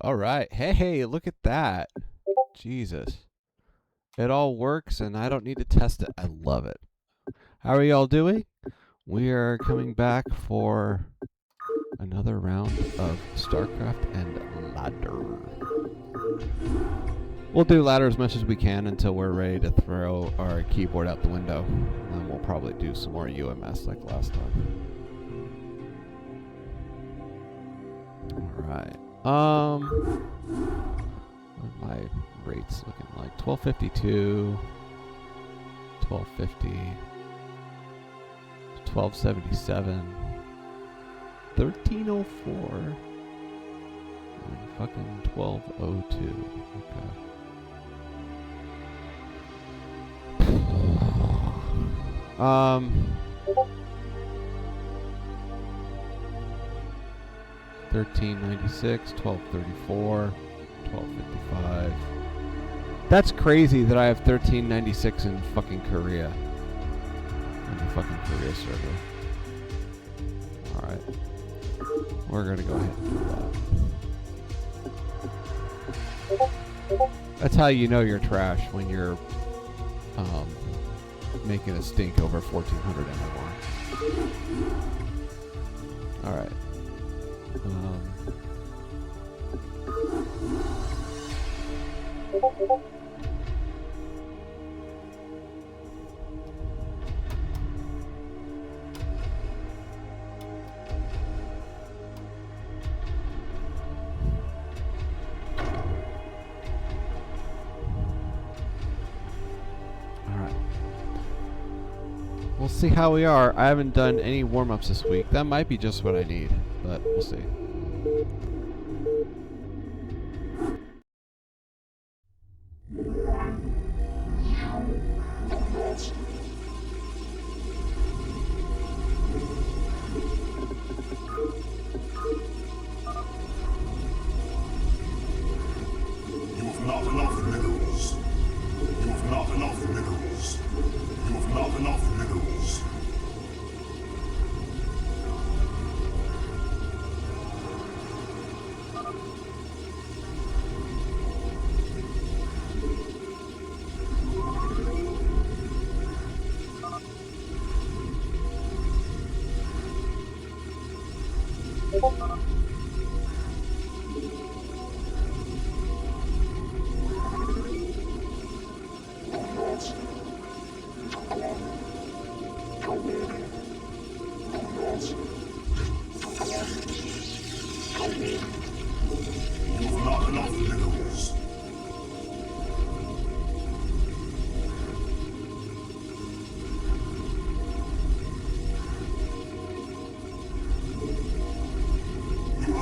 All right. Hey, look at that. Jesus. It all works and I don't need to test it. I love it. How are y'all doing? We are coming back for another round of StarCraft and ladder. We'll do ladder as much as we can until we're ready to throw our keyboard out the window. And then we'll probably do some more UMS like last time. Alright. What are my rates looking like? 1252, 1250, 1277, 1304, and fucking 1202. Okay. 1396, 1234, 1255. That's crazy that I have 1396 in fucking Korea. On the fucking Korea server. Alright. We're gonna go ahead and do that. That's how you know you're trash, when you're making a stink over 1400 MMR. Alright. We'll see how we are. I haven't done any warm-ups this week. That might be just what I need, but we'll see.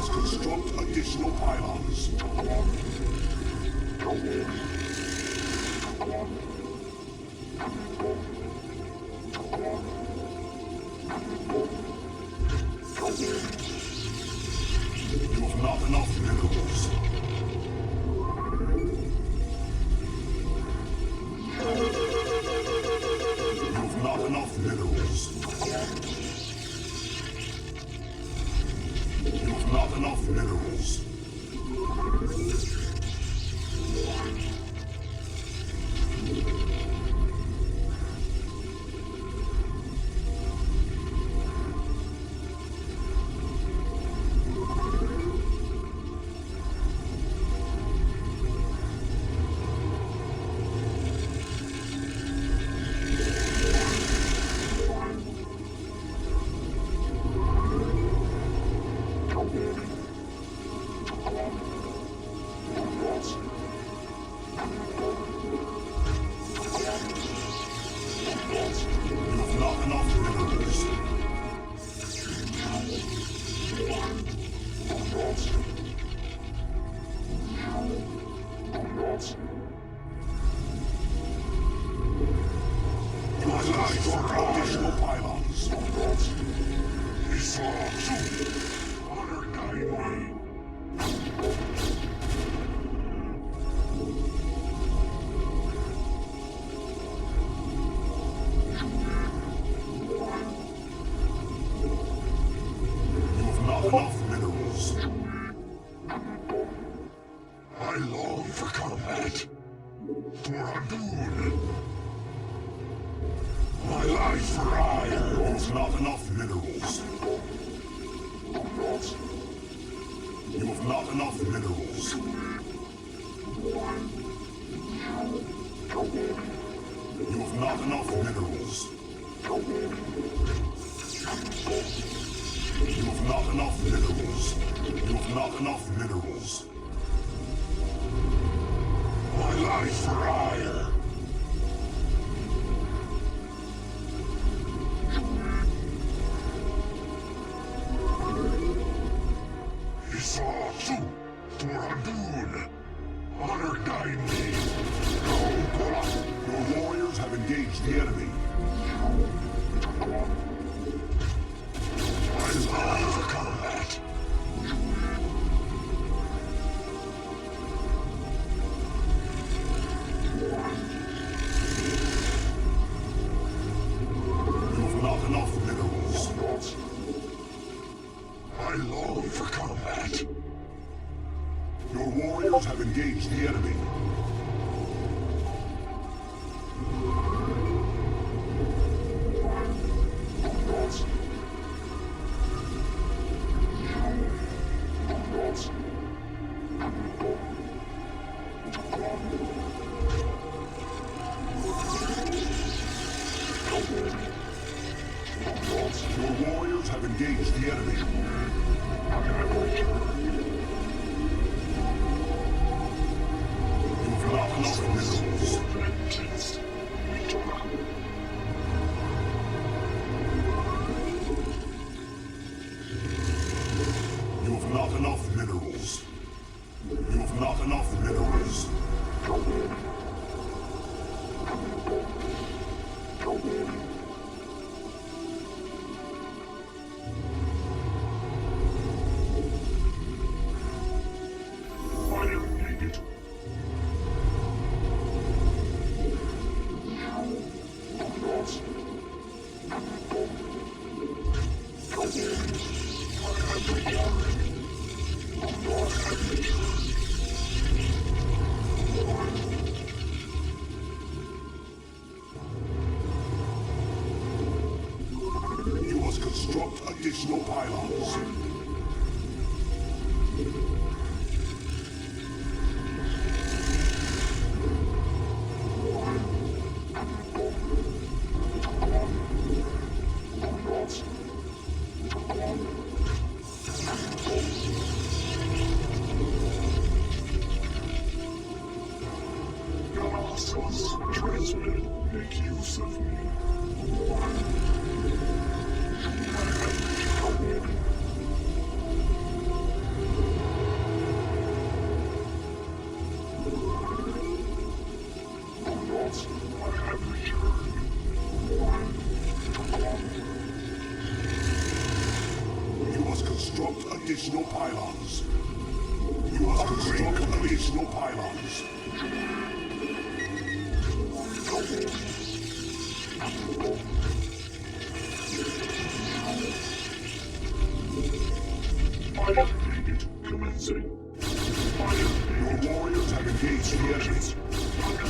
Construct additional pylons. You have not enough minerals. You have not enough minerals. You have not enough minerals. warriors have engaged the enemy. Your warriors have engaged the enemy. You've not enough minerals. You've not enough minerals. You've not enough minerals. Fire needed. You must construct additional pylons. Transmit, make use of me. You must construct additional pylons. You must construct additional pylons. Fire needed. Commencing. Fire. Your warriors have engaged the enemy. Fire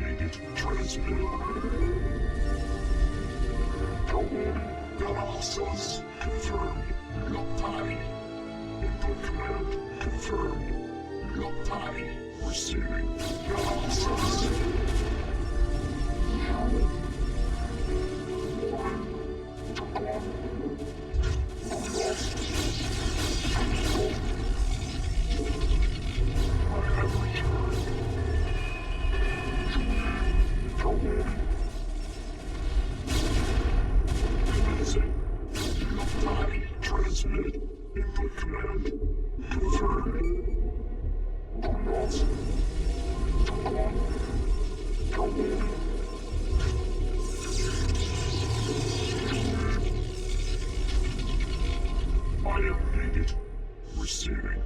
needed. Transmit. Protoss confirmed. Locktie. Input command confirmed. Locktie receiving. Protoss. Transmit. Input command. Confirmed. Fire needed. Receiving.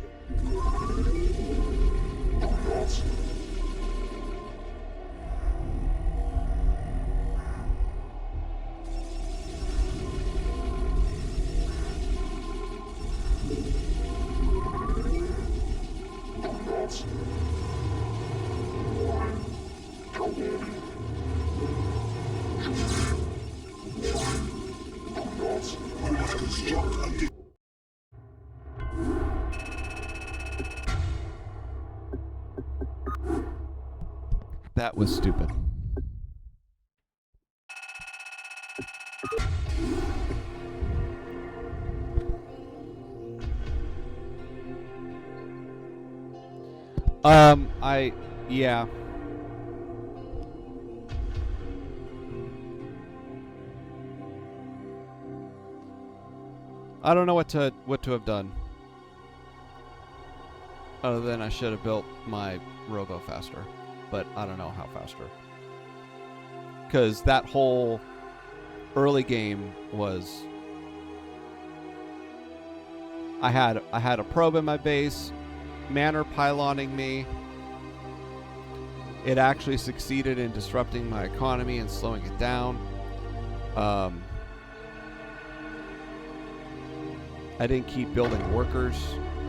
That was stupid. Yeah. I don't know what to have done. Other than I should have built my robo faster. But I don't know how faster. because that whole early game was I had a probe in my base, manor pyloning me. It actually succeeded in disrupting my economy and slowing it down. I didn't keep building workers.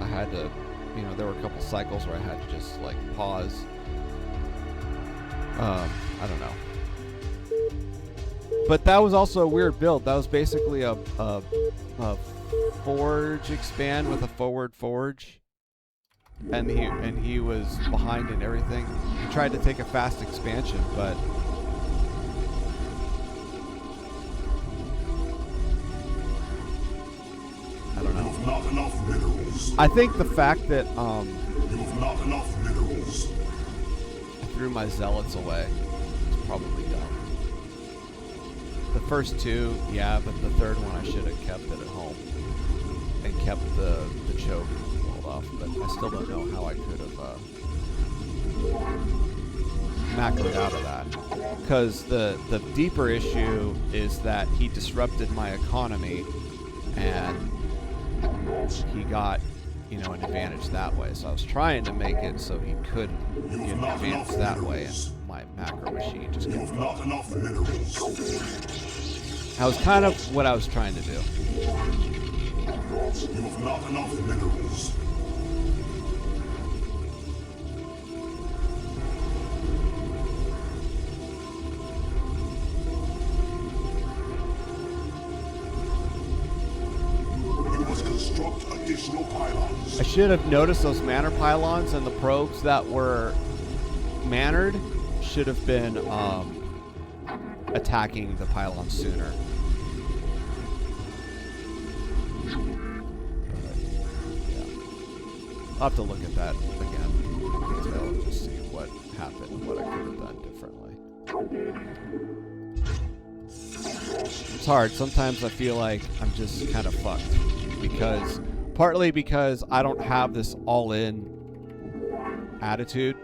I had to, there were a couple cycles where I had to just like pause. I don't know. But that was also a weird build. That was basically a forge expand with a forward forge. And he was behind in everything. He tried to take a fast expansion, but I don't know. You've not enough minerals. I think the fact that You've not enough minerals. I threw my zealots away was probably dumb. The first two, yeah, but the third one I should have kept it at home and kept the choke pulled off. But I still don't know how I could have macroed out of that. Because the deeper issue is that he disrupted my economy and he got, an advantage that way. So I was trying to make it so he couldn't get an advantage that way, and my macro machine just couldn't. You've not enough minerals. That was kind of what I was trying to do. You've not enough minerals. Additional pylons. I should have noticed those manor pylons, and the probes that were mannered should have been attacking the pylons sooner. But, yeah. I'll have to look at that again in detail and just see what happened and what I could have done differently. It's hard. Sometimes I feel like I'm just kind of fucked. Partly because I don't have this all-in attitude,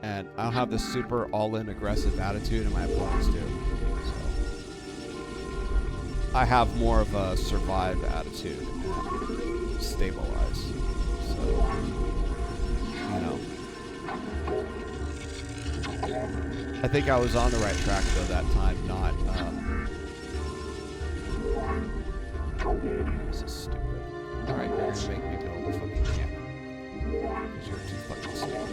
and I don't have this super all-in aggressive attitude, and my opponents do. So I have more of a survive attitude and stabilize. So, I think I was on the right track though that time, not. This is stupid. Alright, you're gonna make me build a fucking camp. Because you're too fucking stupid.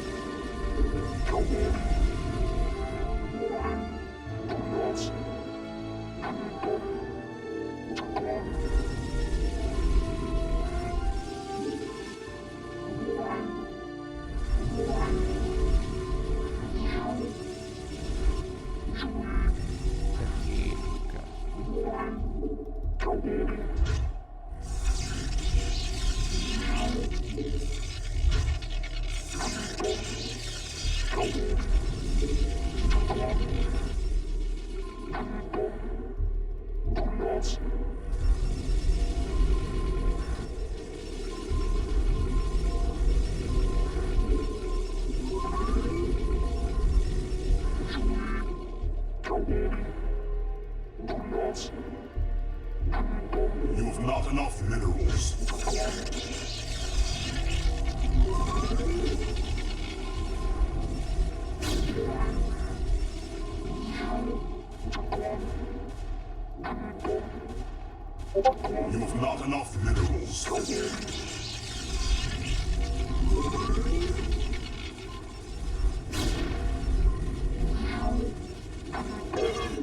You've not enough minerals. You've not enough minerals.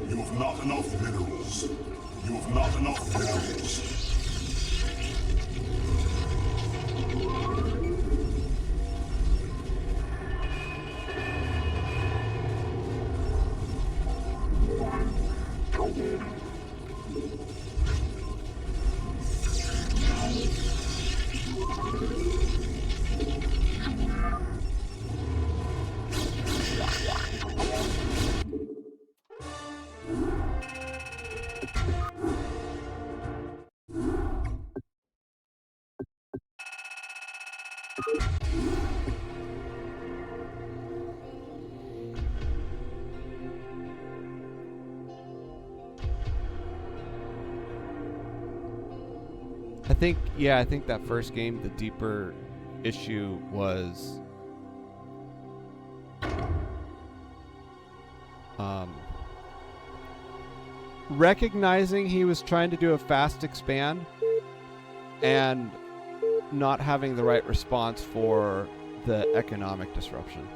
You've not enough minerals. You've not enough minerals. I think that first game, the deeper issue was recognizing he was trying to do a fast expand and not having the right response for the economic disruption.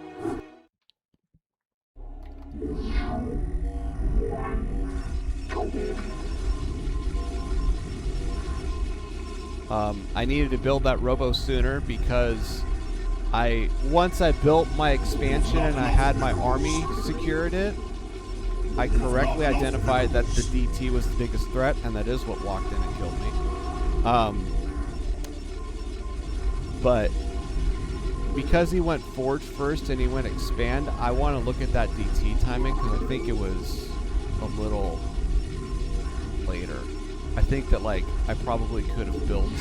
I needed to build that robo sooner because once I built my expansion and I had my army secured it, I correctly identified that the DT was the biggest threat, and that is what walked in and killed me. But because he went forge first and he went expand, I want to look at that DT timing because I think it was a little later. I think that like I probably could have built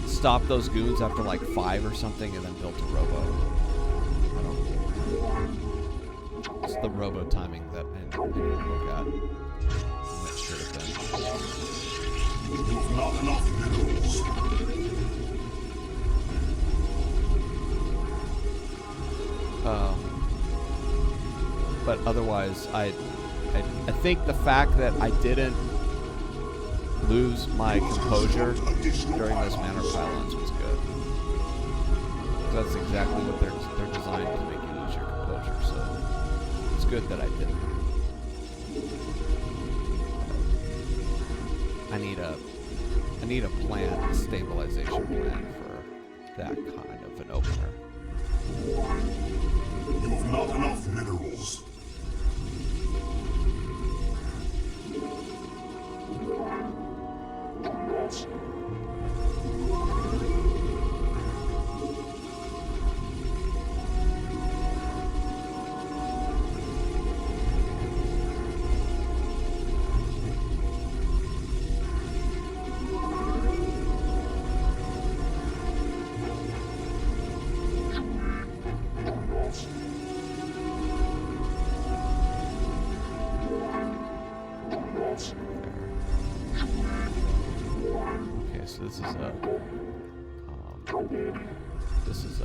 stopped those goons after like 5 or something and then built a robo. I don't know. It's the robo timing that I didn't look at. That should have been. You've not enough minerals. But otherwise, I think the fact that I didn't lose my composure during those manor pylons was good. That's exactly what they're designed to make you lose your composure. So it's good that I didn't. I need a plan, a stabilization plan for that kind of an opener. You've not enough minerals. Okay, so this is a regular. This is a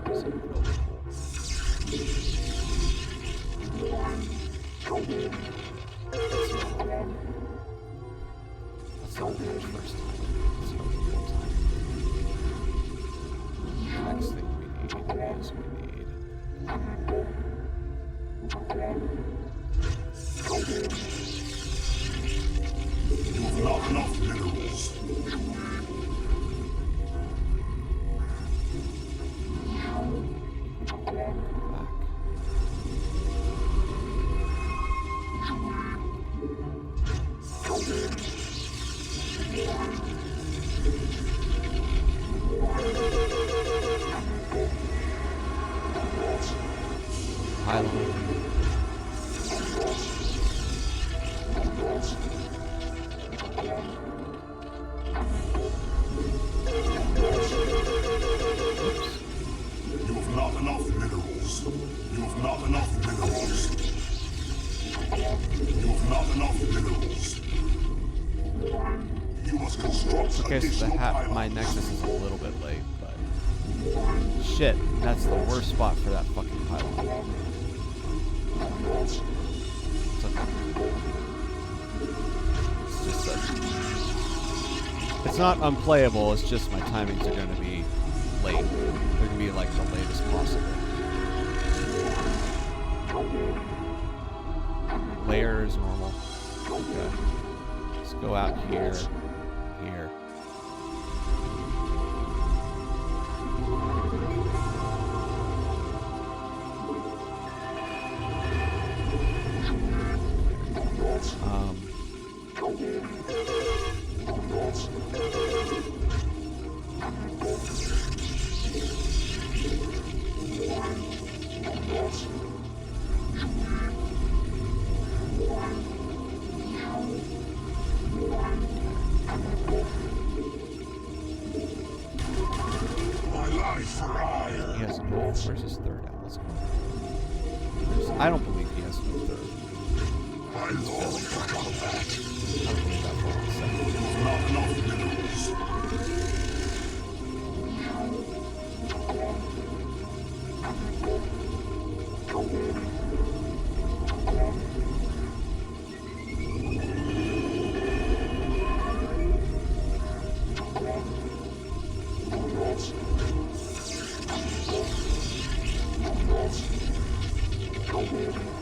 really cool. That's not match first time. That's not the full time. Next thing we need is You've not enough minerals. Okay, so my Nexus is a little bit late, but shit, that's the worst spot for that fucking pylon. It's okay. It's just it's not unplayable, it's just my timings are going to be late. They're going to be like the latest possible. Layer is normal. Okay. Let's go out here. Here. Where's his third out? Let's go. Where's I don't believe he has no third. I long for combat. I don't believe that for 1 second. Not enough minerals.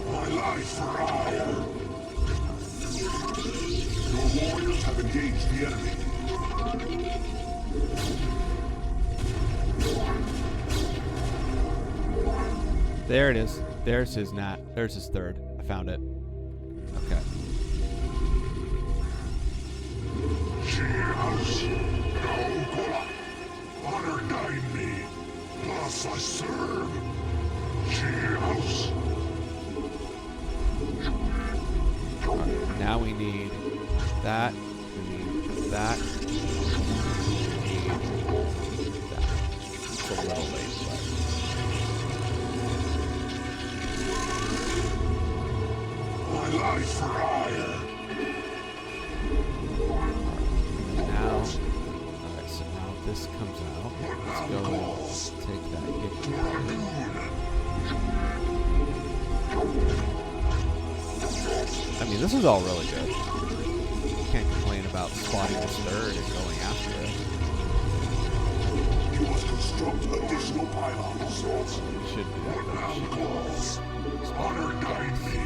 My life for hire. Your warriors have engaged the enemy. There it is. There's his nat. There's his third. I found it. Okay. House. Honor guide me. Thus I serve. House. Now we need that. We need that. We need that. It's a little late, but. My life for hire. Now, alright, so now this comes out. Let's go take that Yip. I mean, this is all really good. Can't complain about spotting this third and going after it. You must construct additional pylons. We should do that. Honor guide me.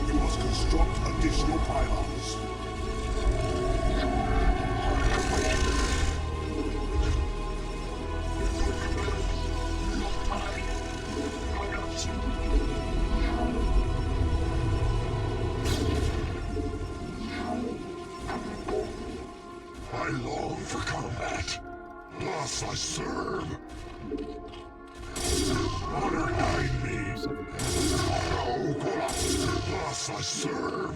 You must construct additional pylons. I long for combat. Thus I serve. Honor guide me. Thus I serve.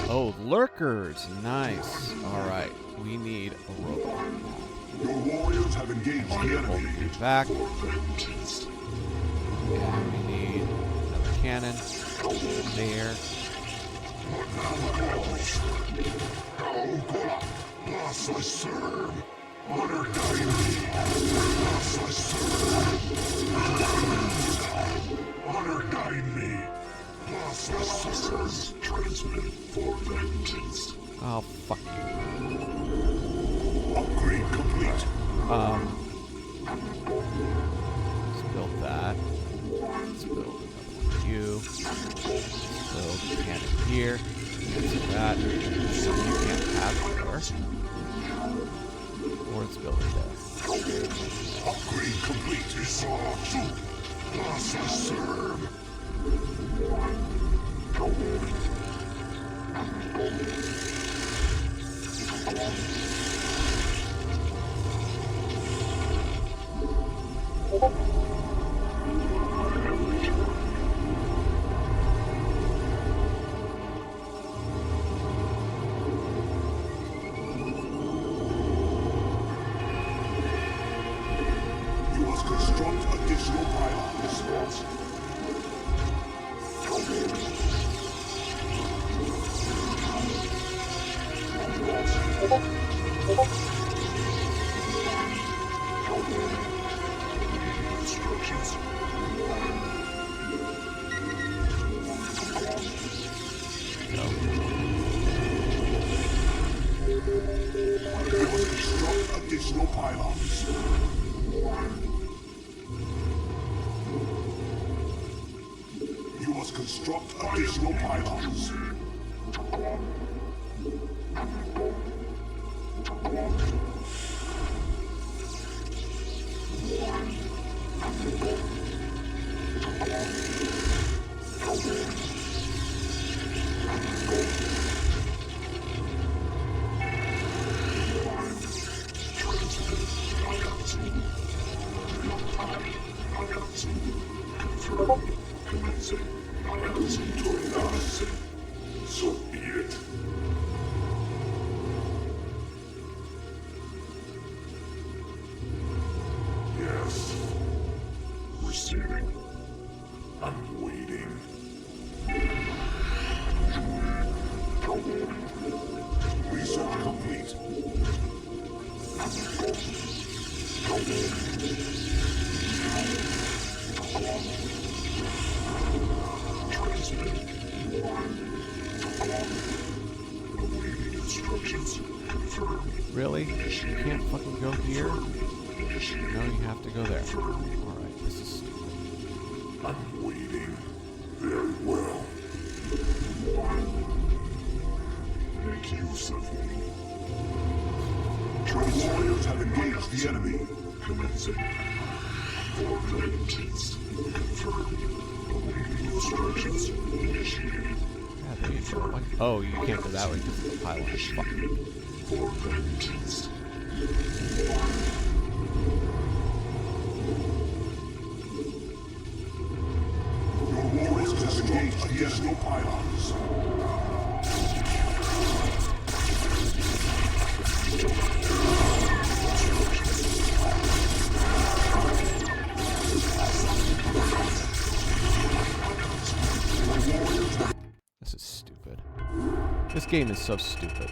Oh, lurkers. Nice. Alright, we need a robot. Your warriors have engaged the enemy. Get back. And we need another cannon. There. Thus I serve. Honor guide me. Thus I serve. Honor guide me. Thus I serve. Transmit for vengeance. Oh, fuck you. Upgrade complete. Let's build that. Let's build another one of you. Let's build a cannon here. Cancel that. You can't have it there. Or let's build it there. Upgrade complete. Thus I serve. You must construct additional pylons. Instructions. No. You must construct additional pylons. You must construct additional pylons. So be it. Yes. Receiving. I'm waiting. Research complete. Awaiting instructions. Confirmed. Really? You can't fucking go here? No, you have to go there. Alright, this is stupid. I'm waiting. Very well. Make use of me. Warriors have engaged the enemy. Commencing. For maintenance. Confirmed. Awaiting instructions. Initiated. Yeah, there you go. What? Oh, you can't go that way because of the pylon. Fuck. For maintenance. Your warriors have engaged additional pylons. This is stupid. This game is so stupid.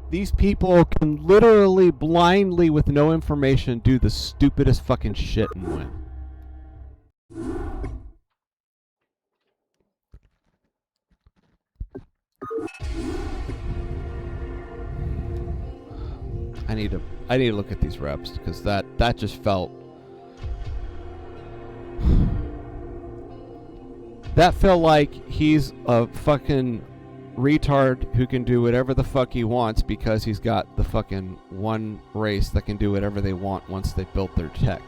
These people can literally blindly, with no information, do the stupidest fucking shit and win. I need to look at these reps because that just felt like he's a fucking retard who can do whatever the fuck he wants because he's got the fucking one race that can do whatever they want once they've built their tech.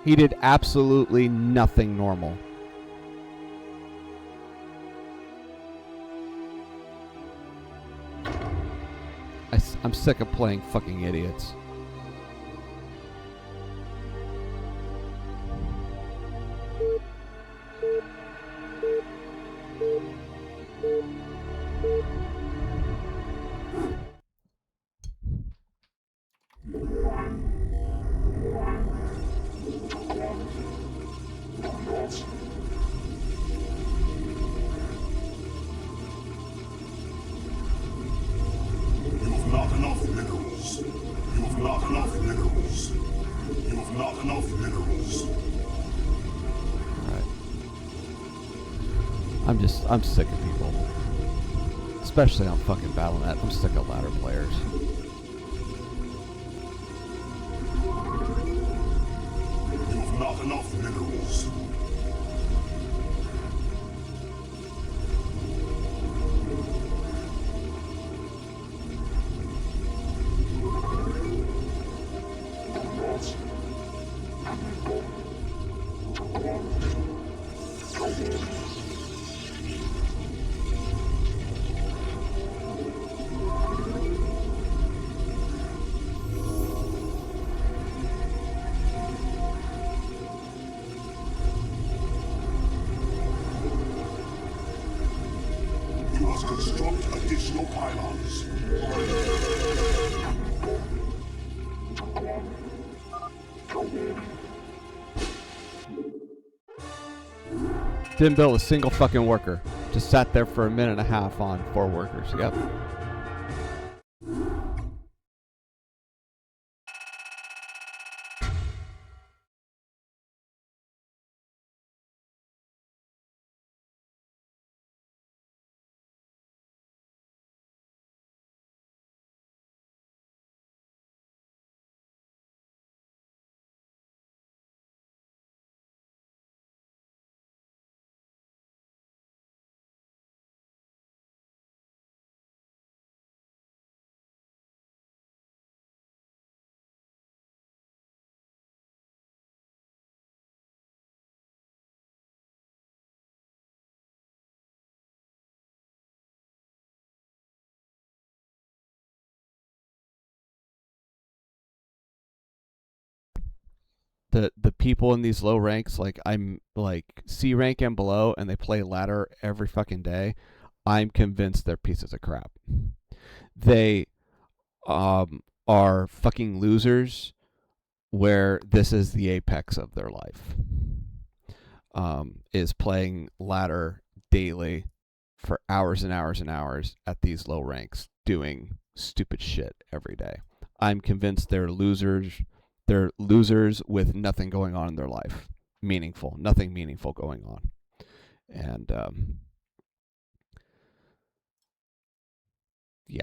He did absolutely nothing normal. I'm sick of playing fucking idiots. I'm sick of people. Especially on fucking Battle.net. I'm sick of ladder players. You have not enough minerals. Construct additional pylons. Didn't build a single fucking worker. Just sat there for a minute and a half on 4 workers. Yep. The people in these low ranks, like I'm like C rank and below, and they play ladder every fucking day, I'm convinced they're pieces of crap. They are fucking losers where this is the apex of their life. Is playing ladder daily for hours and hours and hours at these low ranks doing stupid shit every day. I'm convinced they're losers. They're losers with nothing going on in their life. Nothing meaningful going on. And yeah.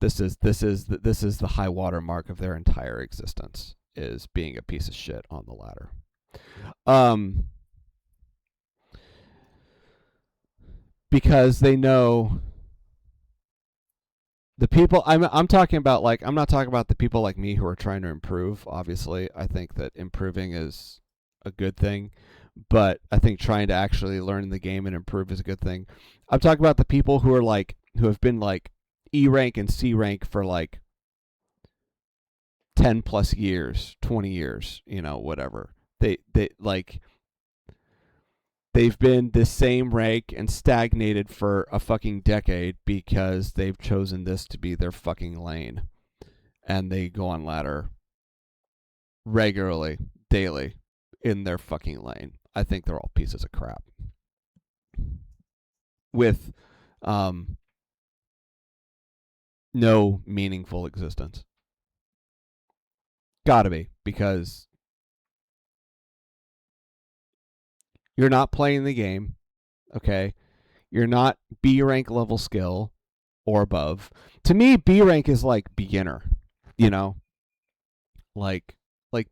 This is the high water mark of their entire existence, is being a piece of shit on the ladder. Because they know the people I'm talking about, like, I'm not talking about the people like me who are trying to improve. Obviously, I think that improving is a good thing, but I think trying to actually learn the game and improve is a good thing. I'm talking about the people who have been like E rank and C rank for like 10 plus years, 20 years, whatever. They've been the same rank and stagnated for a fucking decade because they've chosen this to be their fucking lane. And they go on ladder regularly, daily, in their fucking lane. I think they're all pieces of crap. With no meaningful existence. Gotta be, because you're not playing the game, okay? You're not B rank level skill or above. To me, B rank is like beginner, Like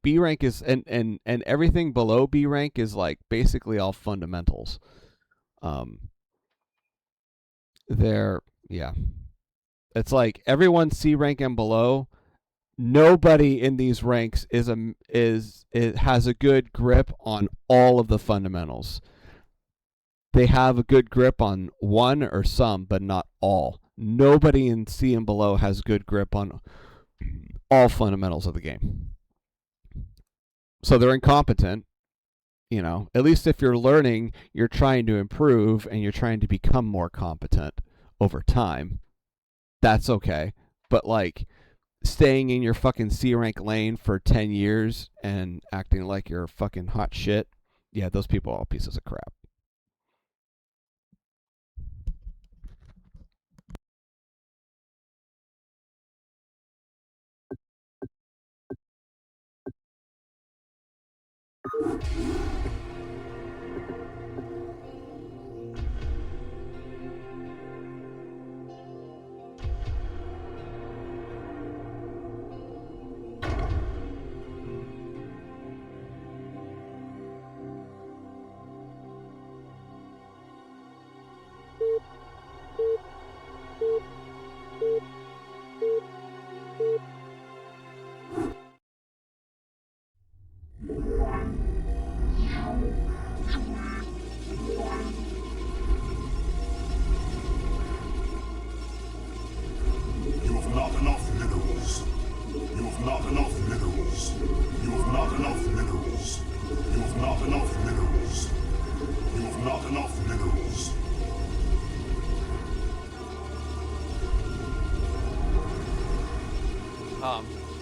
B rank is and everything below B rank is like basically all fundamentals. Yeah. It's like everyone C rank and below, nobody in these ranks has a good grip on all of the fundamentals. They have a good grip on one or some, but not all. Nobody in C and below has good grip on all fundamentals of the game. So they're incompetent. At least if you're learning, you're trying to improve and you're trying to become more competent over time. That's okay. But like staying in your fucking C rank lane for 10 years and acting like you're fucking hot shit, yeah, those people are all pieces of crap.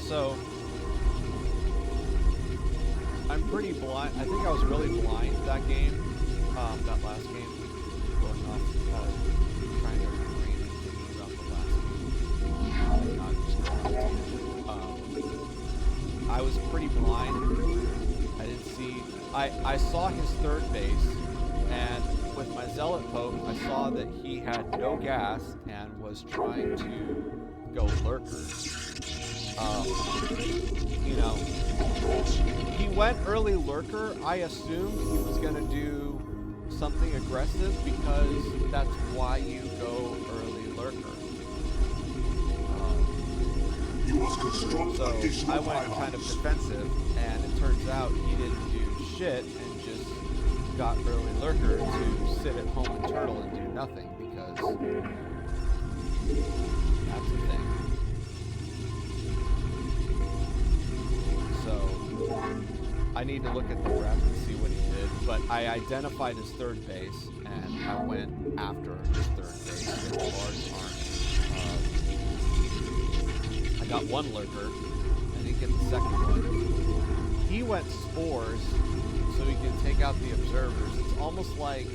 So I'm pretty blind. I think I was really blind that game, that last game, going off, trying to read and thinking about the last game. I was pretty blind. I didn't see. I saw his third base, and with my zealot poke, I saw that he had no gas and was trying to go lurkers. He went early lurker. I assumed he was going to do something aggressive because that's why you go early lurker. So I went kind of defensive, and it turns out he didn't do shit and just got early lurker to sit at home and turtle and do nothing, because that's the thing. So I need to look at the rep and see what he did, but I identified his third base, and I went after his third base with a large army I got one lurker. I didn't get the second one. He went spores so he can take out the observers. It's almost like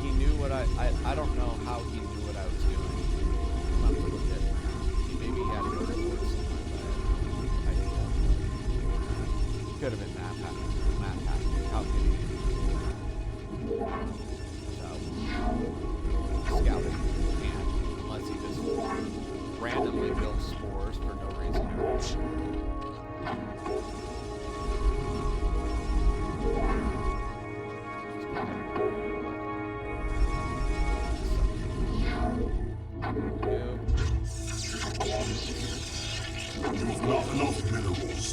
he knew what I don't know how he knew what I was doing. I'm about to look at maybe he had to go towards something, but I could have been map hacking. How could he? So scouting can't unless he just randomly builds spores for no reason. You've not enough minerals.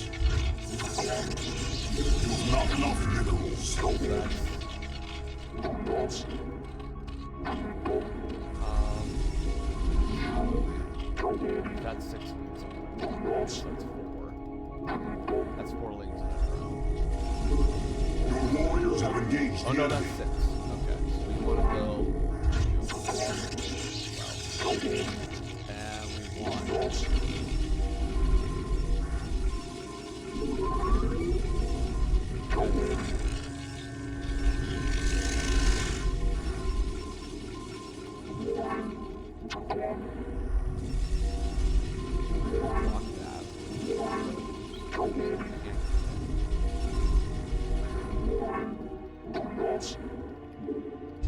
You've not enough minerals. That's 6 leads. So that's 4. That's 4 leads in a row. Your warriors have engaged Oh the no, enemy. that's 6. Okay, so we want to build. And we want.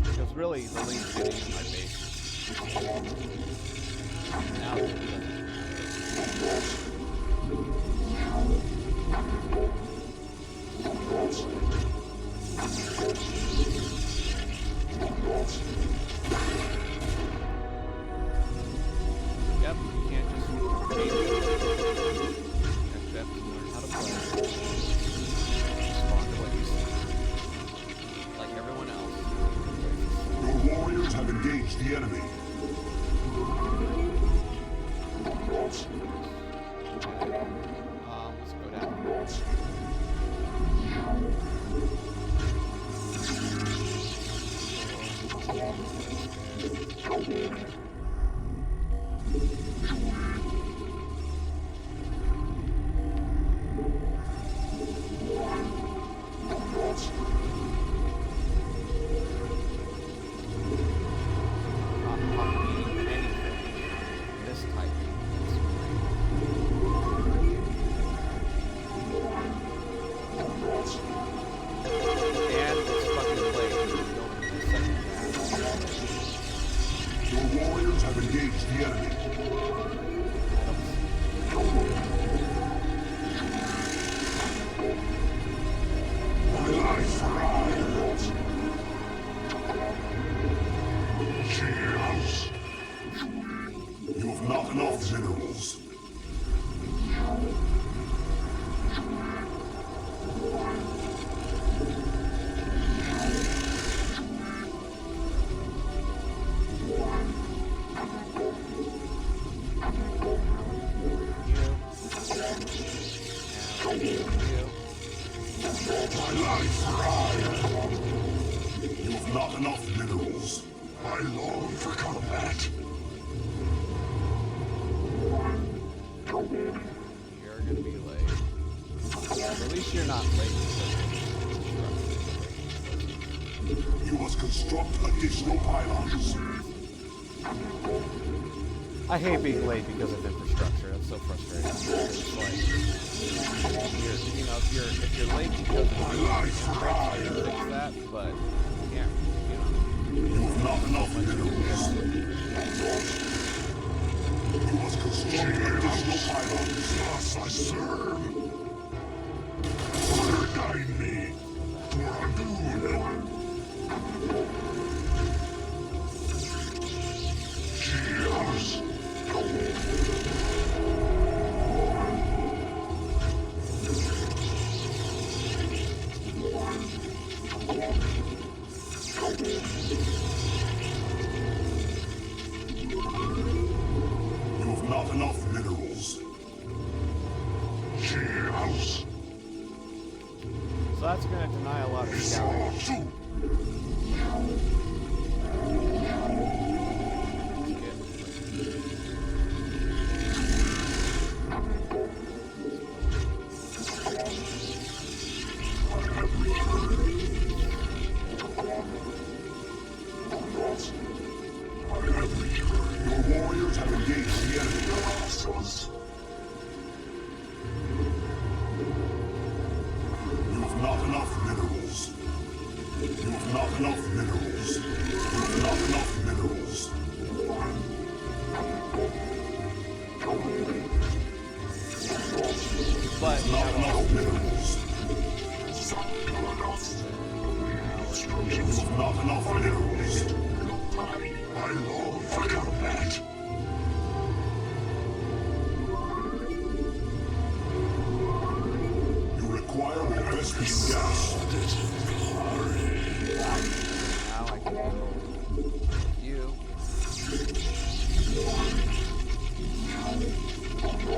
Because really, the lead's getting in my base. Now it Yep, you can't just change it. You have to learn how to play. Respond to what you see. Like everyone else. Your warriors have engaged the enemy. Let's go down. Your warriors have engaged the enemy. My life rise. Cheers. You have not enough minerals. My life rise. You have not enough minerals. I long for combat. You're gonna be late. At least you're not late because You must construct additional pylons. I hate being late because of infrastructure. That's so frustrating. It's like if you're late because of infrastructure, you can fix that, but you can't, You have not enough minerals. You must construct additional pylons. Yes, I serve. Father, guide me. For a good. Cheers. You have not enough minerals. Cheers. So that's going to deny a lot of scouting. Soup. Your warriors have engaged the enemy. You have not enough minerals. You have not enough minerals. You have not enough minerals. But Not enough minerals. You have not enough minerals. I long for combat. You require more rescue gas. now I can handle you.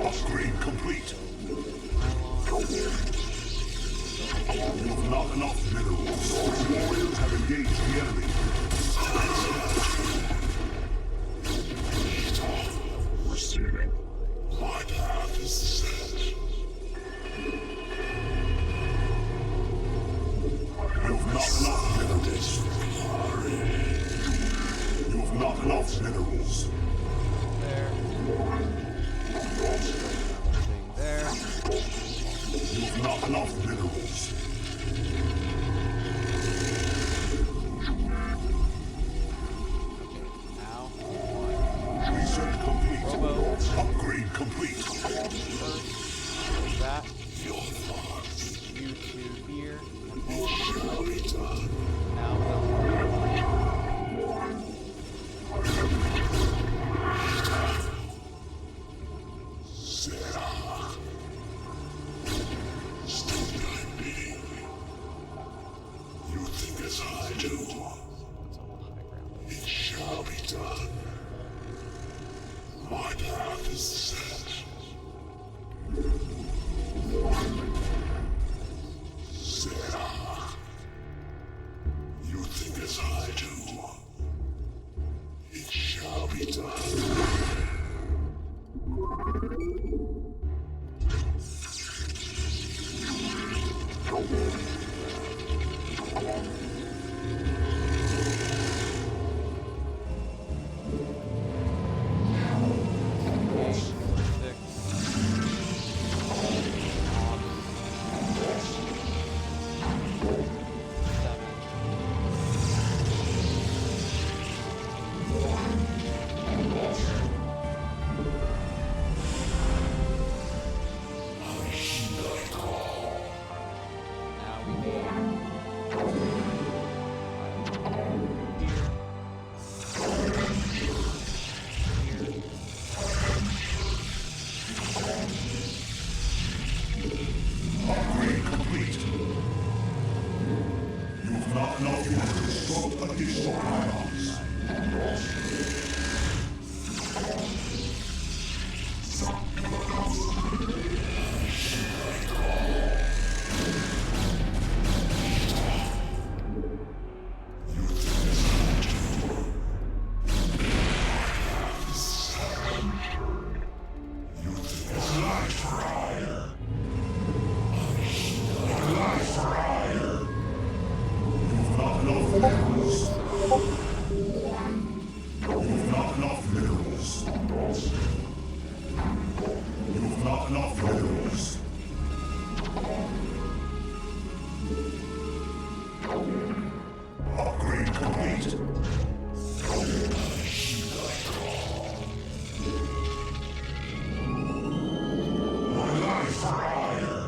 Upgrade complete. You have not enough minerals. Your warriors have engaged the enemy. Receiving. My path is set. You have not enough minerals. You have not enough minerals. There. Thing there. You have not enough minerals. Now. Research complete. Robo. Upgrade complete. First. That. You to here. Now You think as I do. let's hold high ground. It shall be done. My path is set. Sarah. You think as I do. It shall be done. Upgrade complete. You have not enough to construct additional pylons. Not enough minerals. Upgrade complete. My life for hire.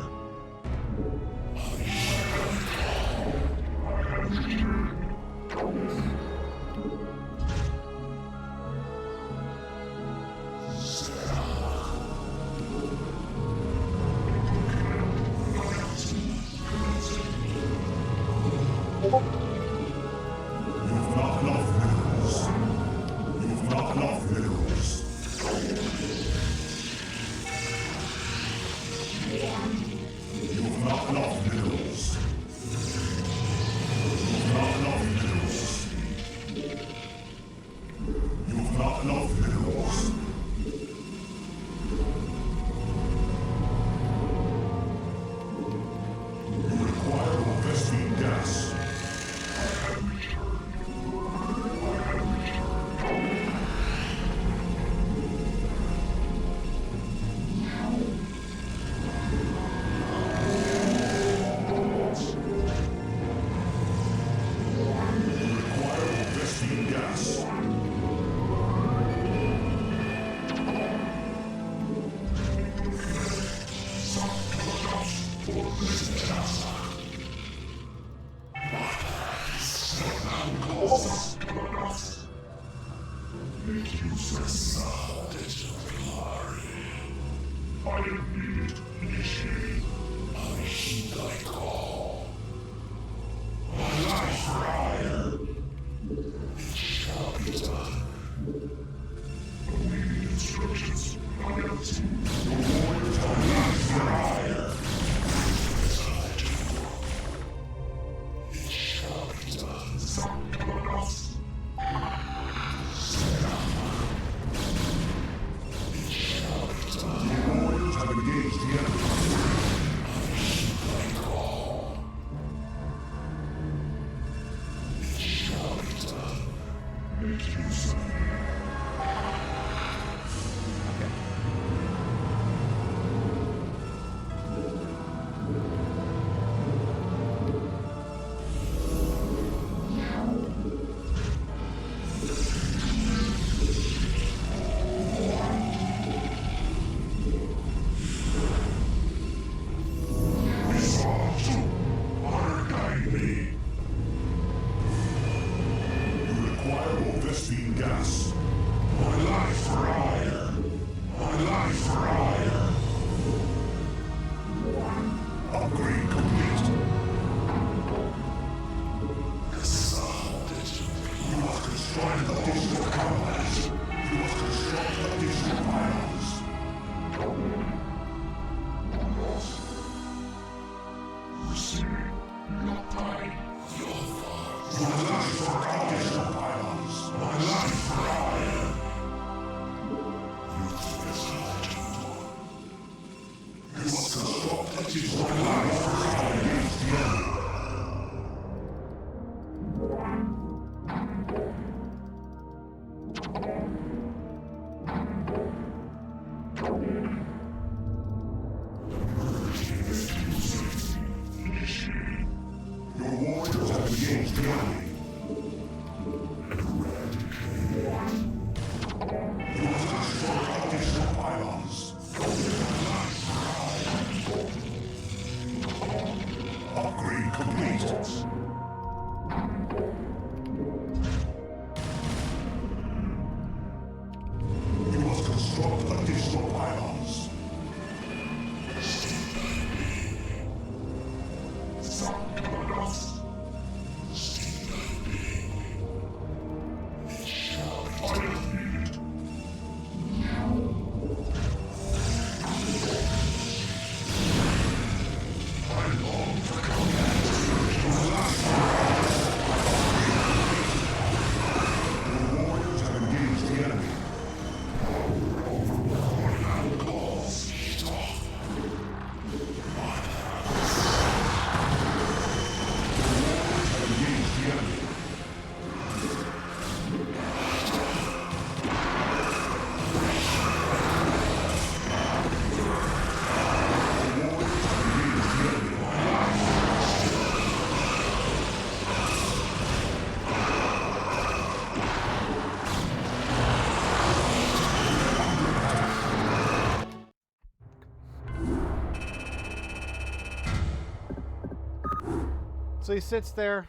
So he sits there,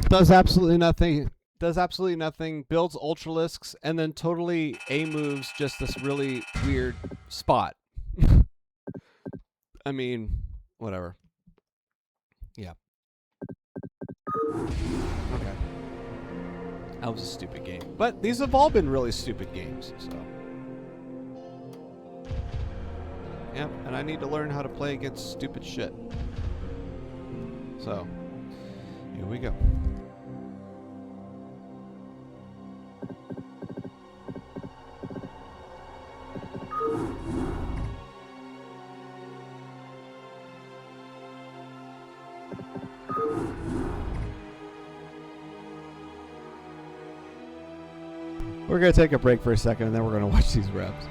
does absolutely nothing, builds Ultralisks, and then totally A-moves just this really weird spot. I mean, whatever. Yeah. Okay. That was a stupid game. But these have all been really stupid games, so. Yeah, and I need to learn how to play against stupid shit. So, here we go. We're going to take a break for a second, and then we're going to watch these reps.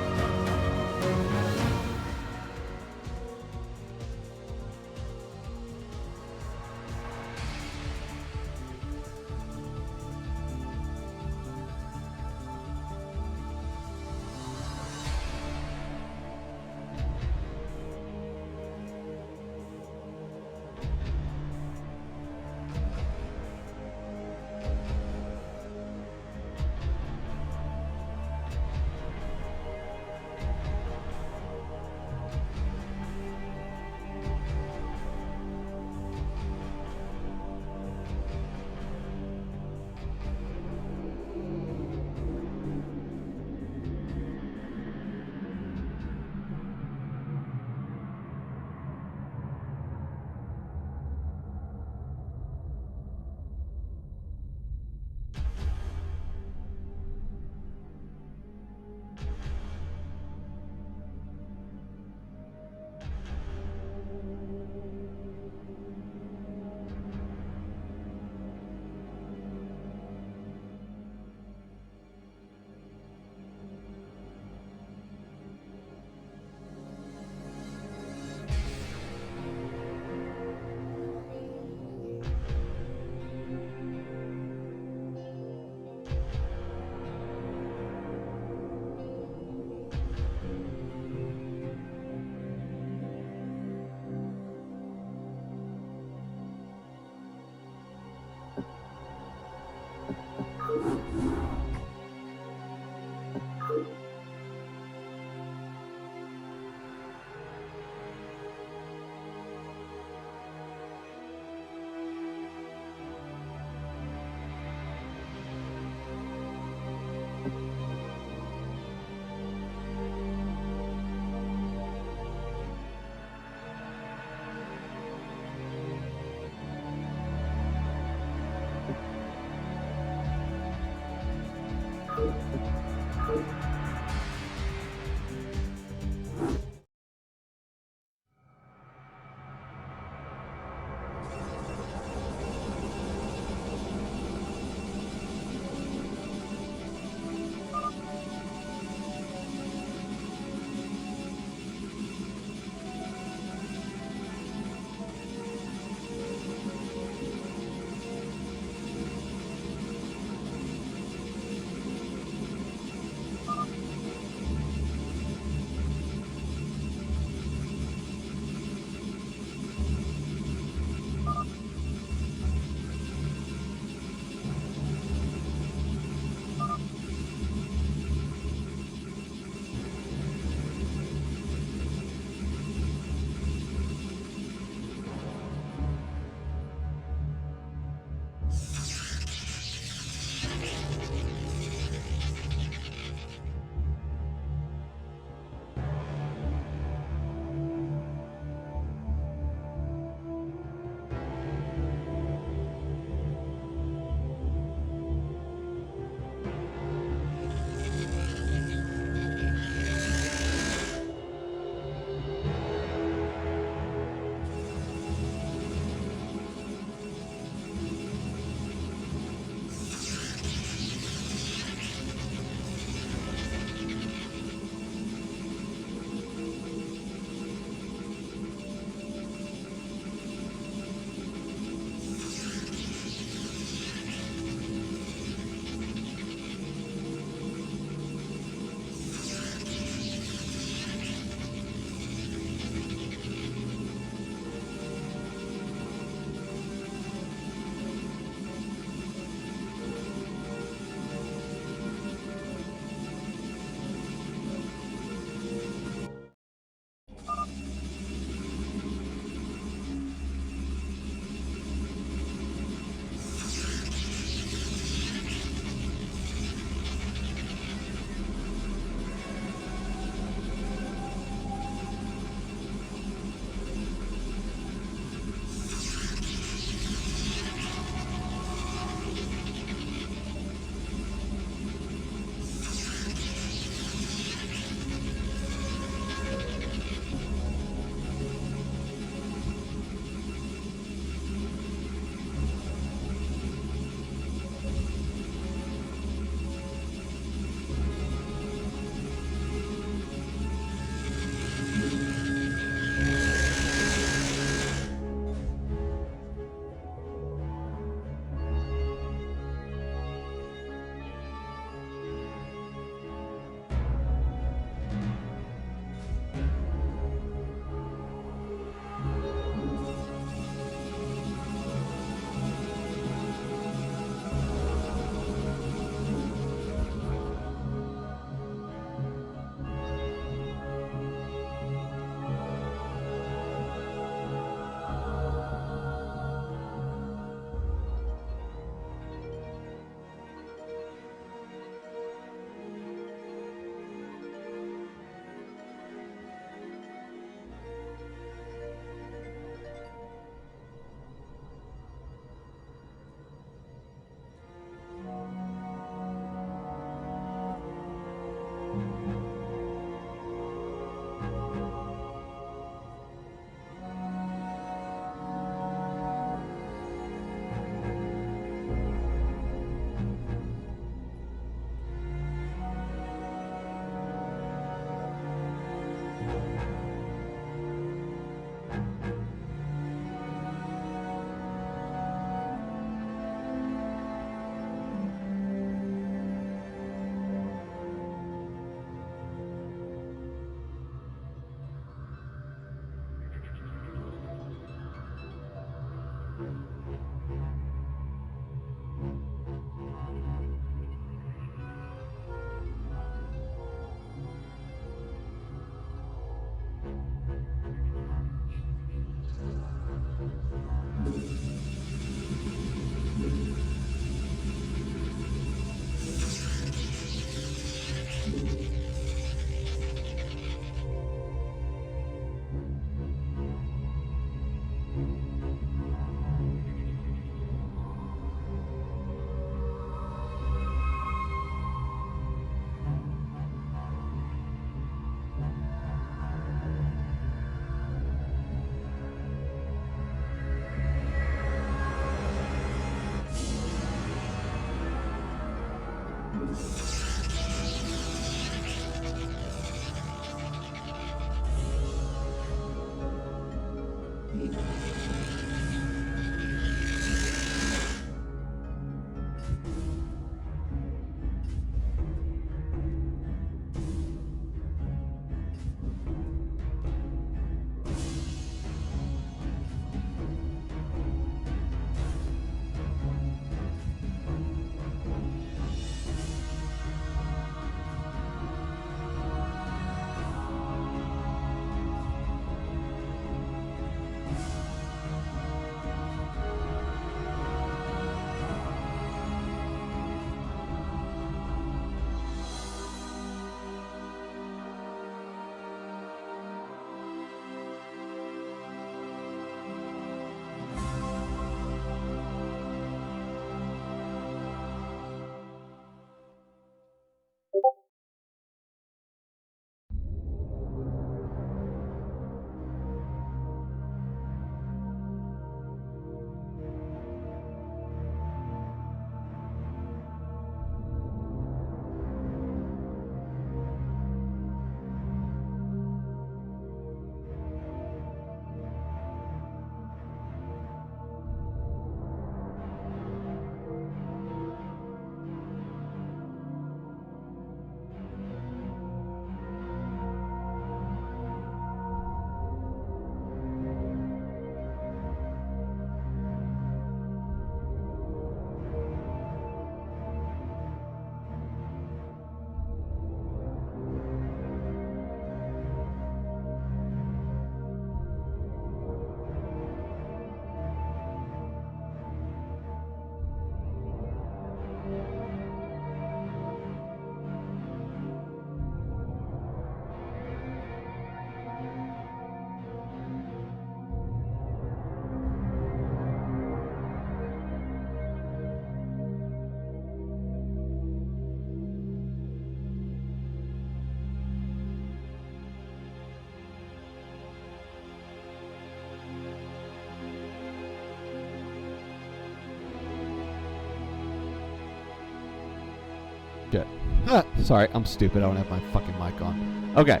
Sorry, I'm stupid. I don't have my fucking mic on. Okay,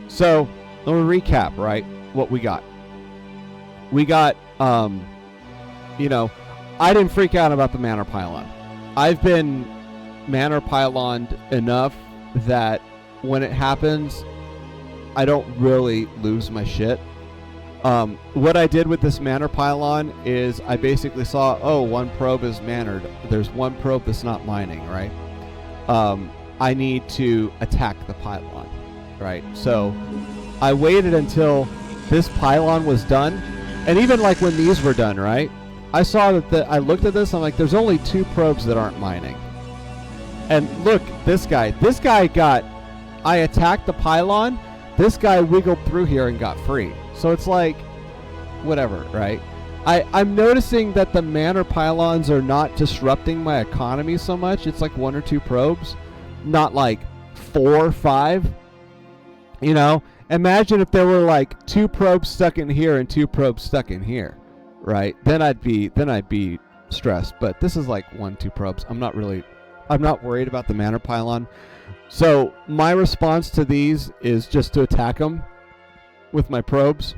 so let me recap, right? What we got. We got, you know, I didn't freak out about the Manor Pylon. I've been Manor Pyloned enough that when it happens, I don't really lose my shit. What I did with this Manor Pylon is I basically saw, oh, one probe is manored. There's one probe that's not mining, right? I need to attack the pylon, right? So I waited until this pylon was done, and even like when these were done, right? I saw that I looked at this, I'm like, there's only 2 probes that aren't mining. And look, this guy got, I attacked the pylon, this guy wiggled through here and got free. So it's like, whatever, right? I'm noticing that the Manor Pylons are not disrupting my economy so much. It's like 1 or 2 probes, not like 4 or 5. You know, imagine if there were like 2 probes stuck in here and 2 probes stuck in here, right? Then I'd be stressed. But this is like 1, 2 probes. I'm not worried about the Manor Pylon. So my response to these is just to attack them with my probes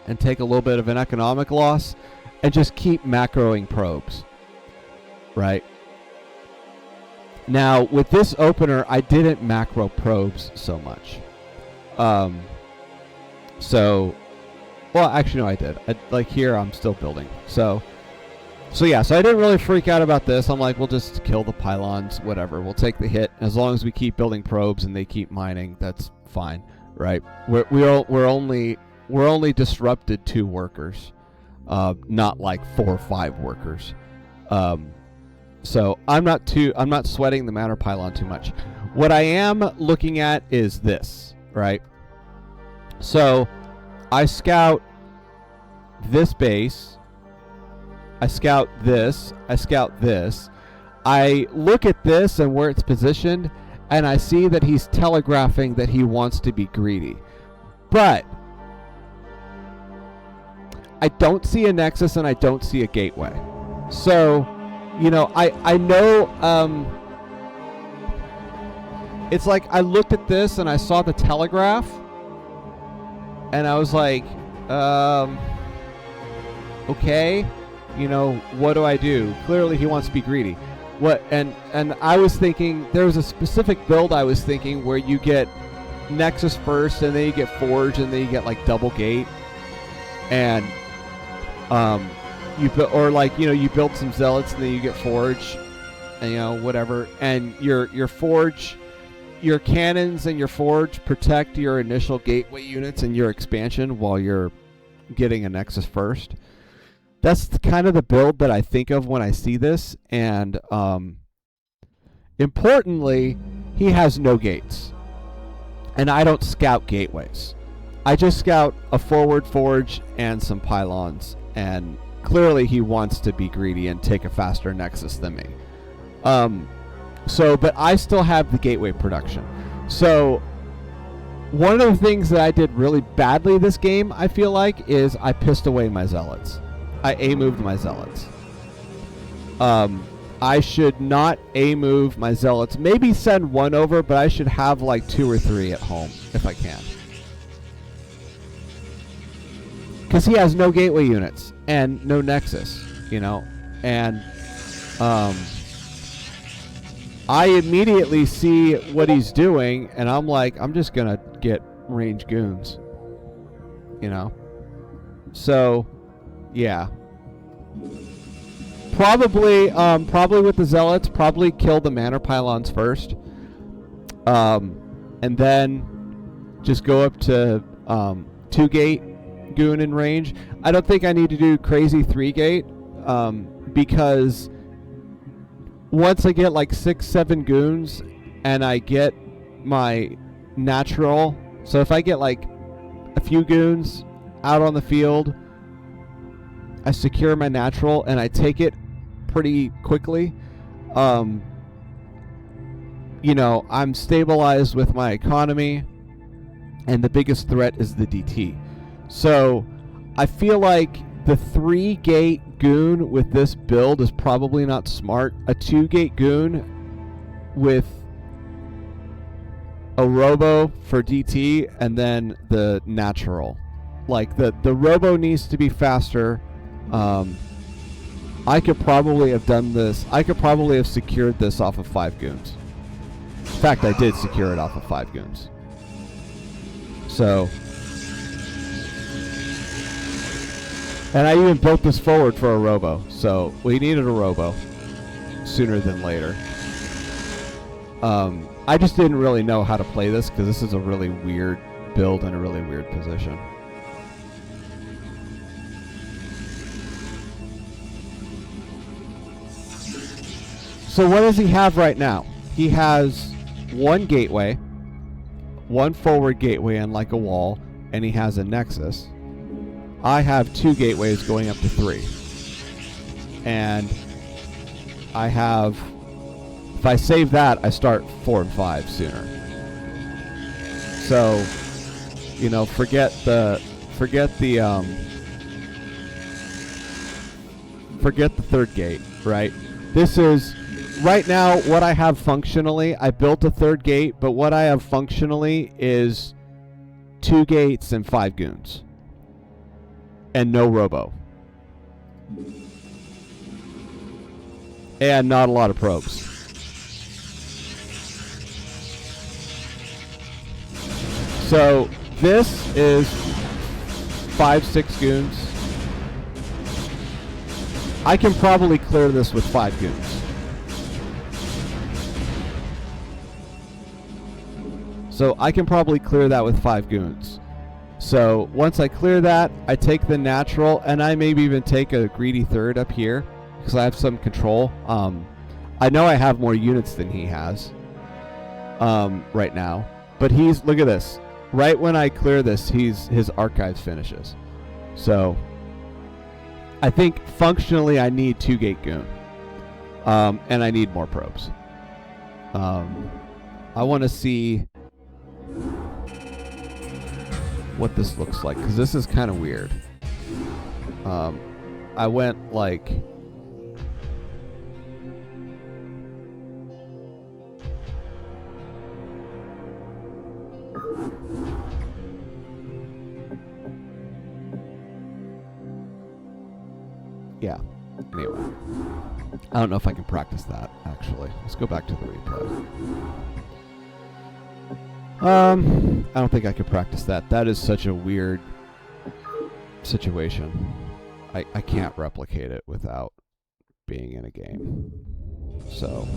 and take a little bit of an economic loss and just keep macroing probes, right? Now, with this opener, I didn't macro probes so much. Well, actually, no, I did. Like here, I'm still building. So yeah, so I didn't really freak out about this. I'm like, we'll just kill the pylons, whatever. We'll take the hit. As long as we keep building probes and they keep mining, that's fine, right? We're only disrupted 2 workers, not like 4 or 5 workers. So I'm not sweating the Manor Pylon too much. What I am looking at is this, right? So I scout this base. I scout this. I scout this. I look at this and where it's positioned, and I see that he's telegraphing that he wants to be greedy. But I don't see a nexus and I don't see a gateway. So, you know, I know, it's like I looked at this and I saw the telegraph and I was like, okay, you know, what do I do? Clearly he wants to be greedy. What? And I was thinking, there was a specific build I was thinking where you get Nexus first and then you get Forge and then you get like double gate. And you build some Zealots and then you get Forge, and, you know, whatever. And your Forge, your cannons and your Forge protect your initial gateway units and your expansion while you're getting a Nexus first. That's kind of the build that I think of when I see this. And importantly, he has no gates. And I don't scout gateways. I just scout a forward Forge and some pylons. And clearly he wants to be greedy and take a faster Nexus than me. But I still have the gateway production. So one of the things that I did really badly this game, I feel like, is I pissed away my Zealots. I A-moved my Zealots. I should not A-move my Zealots. Maybe send 1 over, but I should have like 2 or 3 at home if I can. Because he has no gateway units and no Nexus, you know. And I immediately see what he's doing, and I'm like, I'm just going to get range goons, you know. So, yeah. Probably with the Zealots, probably kill the Manor Pylons first. And then just go up to 2-gate goon in range. I don't think I need to do crazy 3-gate, because once I get like 6-7 goons and I get my natural, so if I get like a few goons out on the field, I secure my natural and I take it pretty quickly, you know, I'm stabilized with my economy, and the biggest threat is the DT. So I feel like the 3-gate goon with this build is probably not smart. A 2-gate goon with a robo for DT and then the natural. Like the robo needs to be faster. I could probably have done this. I could probably have secured this off of 5 goons. In fact, I did secure it off of 5 goons. So, and I even built this forward for a robo. So we needed a robo sooner than later. I just didn't really know how to play this because this is a really weird build in a really weird position. So what does he have right now? He has 1 gateway, 1 forward gateway and like a wall, and he has a nexus. I have 2 gateways going up to 3. And I have, if I save that, I start 4 and 5 sooner. So, you know, forget the 3rd gate, right? This is right now what I have functionally. I built a 3rd gate, but what I have functionally is 2 gates and 5 goons. And no robo. And not a lot of probes. So this is 5-6 goons. I can probably clear this with 5 goons. So I can probably clear that with 5 goons. So once I clear that, I take the natural, and I maybe even take a greedy 3rd up here because I have some control. I know I have more units than he has right now, but he's, look at this. Right when I clear this, his archives finishes. So I think functionally I need 2 gate goon, and I need more probes. I want to see what this looks like because this is kind of weird. I went like yeah. Anyway, I don't know if I can practice that actually. Let's go back to the replay. I don't think I could practice that. That is such a weird situation. I can't replicate it without being in a game. So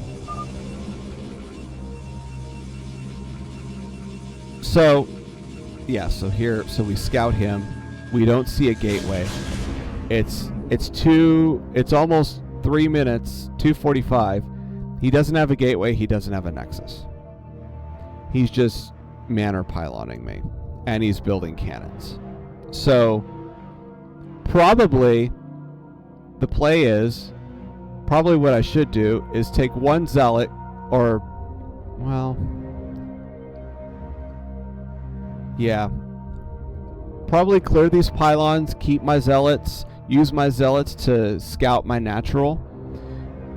yeah, so here, so we scout him. We don't see a gateway. It's almost 3 minutes, 2:45. He doesn't have a gateway, he doesn't have a nexus. He's just manor pyloning me, and he's building cannons. So probably the play is, probably what I should do is take 1 zealot, or, well, yeah, probably clear these pylons, keep my zealots, use my zealots to scout my natural,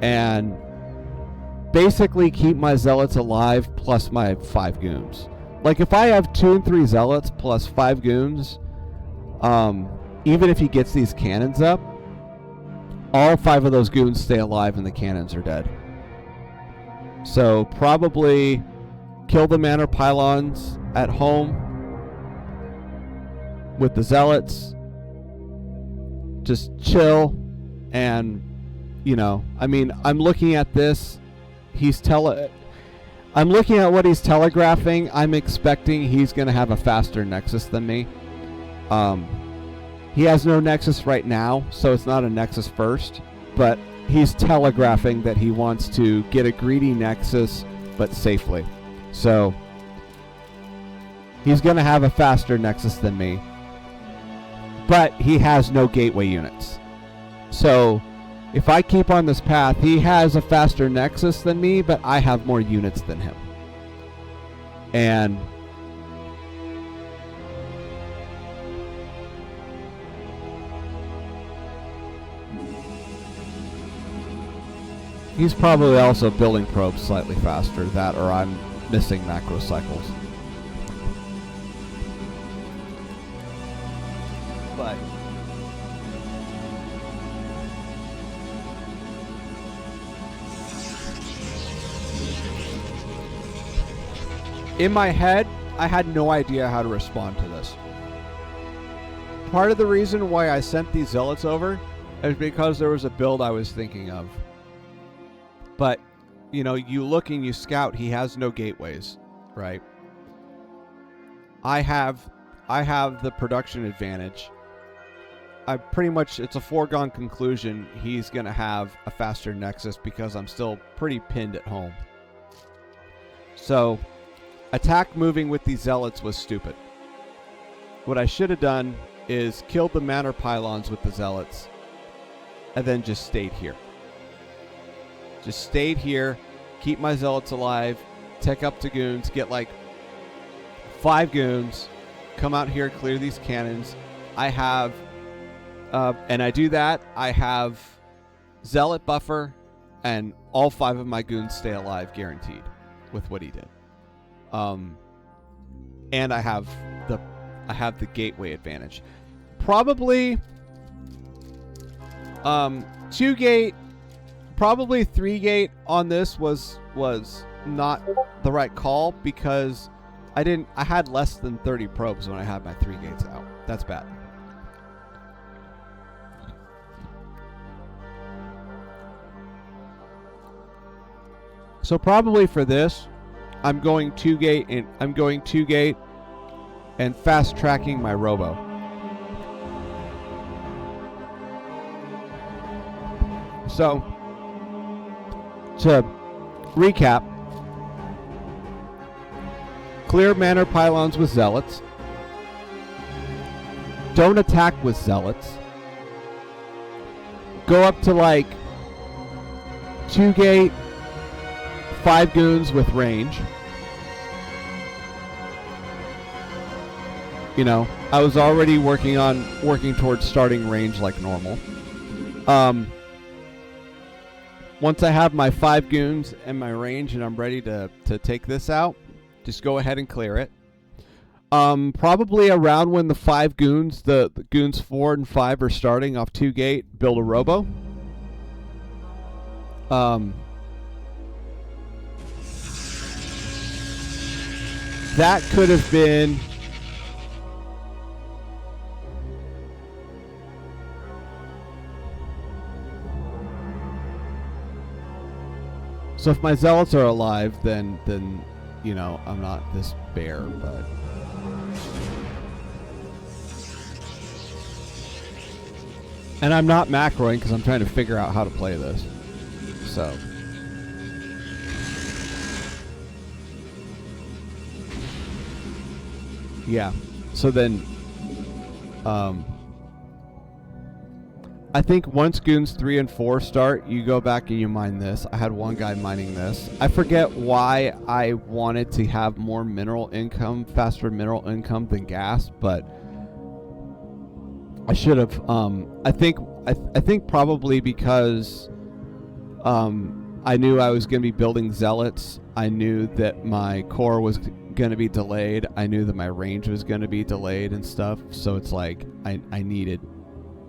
and basically keep my zealots alive plus my 5 goons. Like if I have 2 and 3 zealots plus 5 goons, even if he gets these cannons up, all 5 of those goons stay alive and the cannons are dead. So probably kill the manor pylons at home with the zealots, just chill, and, you know, I mean, I'm looking at this, I'm looking at what he's telegraphing. I'm expecting he's going to have a faster nexus than me. He has no nexus right now, so it's not a nexus first, but he's telegraphing that he wants to get a greedy nexus, but safely. So he's going to have a faster nexus than me, but he has no gateway units. So if I keep on this path, he has a faster nexus than me, but I have more units than him. And he's probably also building probes slightly faster. That, or I'm missing macro cycles. But in my head, I had no idea how to respond to this. Part of the reason why I sent these zealots over is because there was a build I was thinking of. But, you know, you look and you scout, he has no gateways, right? I have the production advantage. I pretty much, it's a foregone conclusion he's going to have a faster nexus because I'm still pretty pinned at home. So, attack moving with these zealots was stupid. What I should have done is killed the manor pylons with the zealots and then just stayed here. Just stayed here, keep my zealots alive, tech up to goons, get like 5 goons, come out here, clear these cannons. I have, and I do that, I have zealot buffer, and all 5 of my goons stay alive, guaranteed, with what he did. And I have the gateway advantage. Probably 2 gate, probably 3 gate on this was not the right call because I had less than 30 probes when I had my 3 gates out. That's bad. So probably for this, I'm going 2 gate and fast tracking my robo. So to recap, clear manor pylons with zealots. Don't attack with zealots. Go up to like 2 gate, 5 goons with range. You know, I was already working towards starting range like normal. Once I have my 5 goons and my range and I'm ready to take this out, just go ahead and clear it. Probably around when the 5 goons, the goons 4 and 5 are starting off 2 gate, build a robo. That could have been so if my zealots are alive, then you know, I'm not this bear, but and I'm not macroing because I'm trying to figure out how to play this. So yeah. So then I think once goons 3 and 4 start, you go back and you mine this. I had one guy mining this. I forget why I wanted to have more mineral income, faster mineral income than gas, but I should have. I think probably because I knew I was going to be building zealots. I knew that my core was going to be delayed. I knew that my range was going to be delayed and stuff. So it's like I needed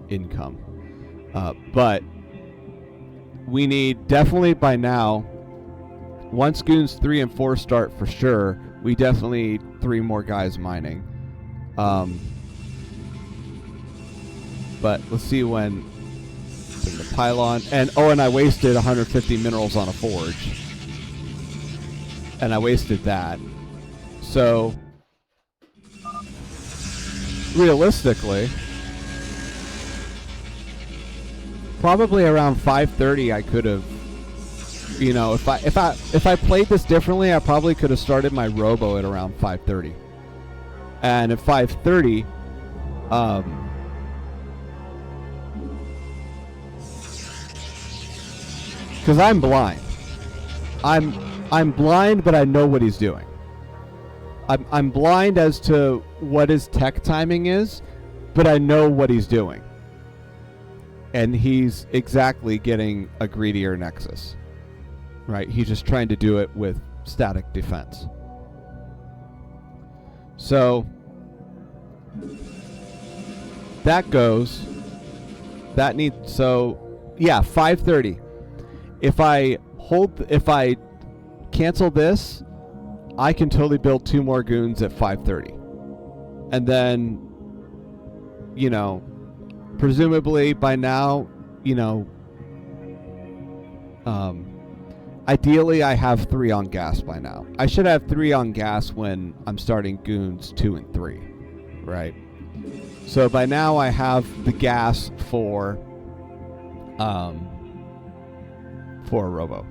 income. But we need definitely by now, once goons 3 and 4 start for sure, we definitely need 3 more guys mining. But let's see when the pylon and I wasted 150 minerals on a forge, and I wasted that. So realistically, probably around 5:30 I could have, you know, if I played this differently, I probably could have started my robo at around 5:30. And at 5:30 cuz I'm blind. I'm blind, but I know what he's doing. I'm blind as to what his tech timing is, but I know what he's doing. And he's exactly getting a greedier nexus, right? He's just trying to do it with static defense. So that goes. That needs, so yeah, 5:30. If I cancel this, I can totally build 2 more goons at 5:30. And then, you know, presumably by now, you know, ideally I have 3 on gas by now. I should have 3 on gas when I'm starting goons 2 and 3, right? So by now I have the gas for a robo.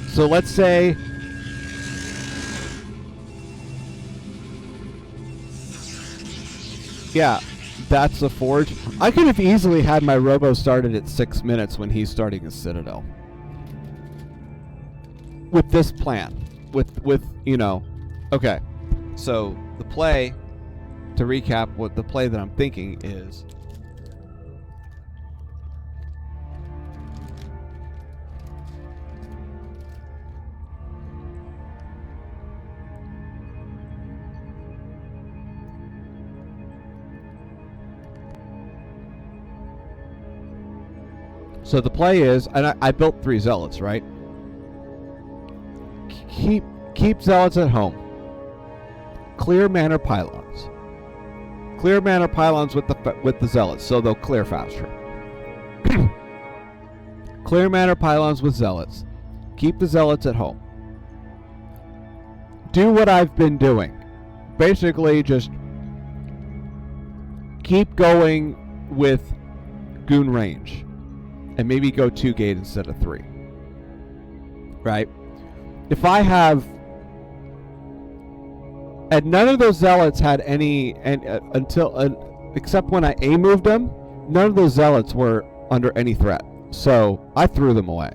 So let's say yeah, that's the forge. I could have easily had my robo started at 6 minutes when he's starting his citadel. With this plan. With you know, okay. So the play, to recap, what the play that I'm thinking is so the play is, and I built 3 zealots, right? Keep zealots at home. Clear manor pylons. Clear manor pylons with the zealots, so they'll clear faster. Clear manor pylons with zealots. Keep the zealots at home. Do what I've been doing. Basically, just keep going with goon range, and maybe go 2 gate instead of 3. Right? If I have, and none of those zealots had any, and until except when I A moved them, none of those zealots were under any threat. So I threw them away.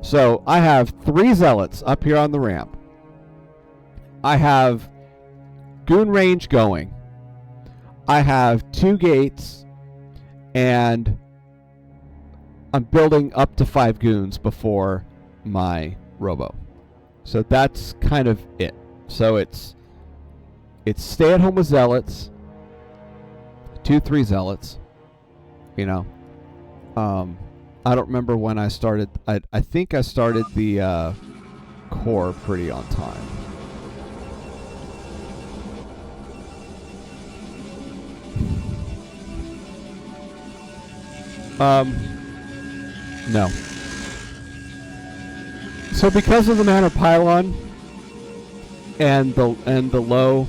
So I have 3 zealots up here on the ramp. I have goon range going. I have 2 gates, and I'm building up to 5 goons before my robo. So that's kind of it. So it's stay at home with zealots, 2-3 zealots, you know. I don't remember when I started. I think I started the core pretty on time. No. So because of the manor pylon and the low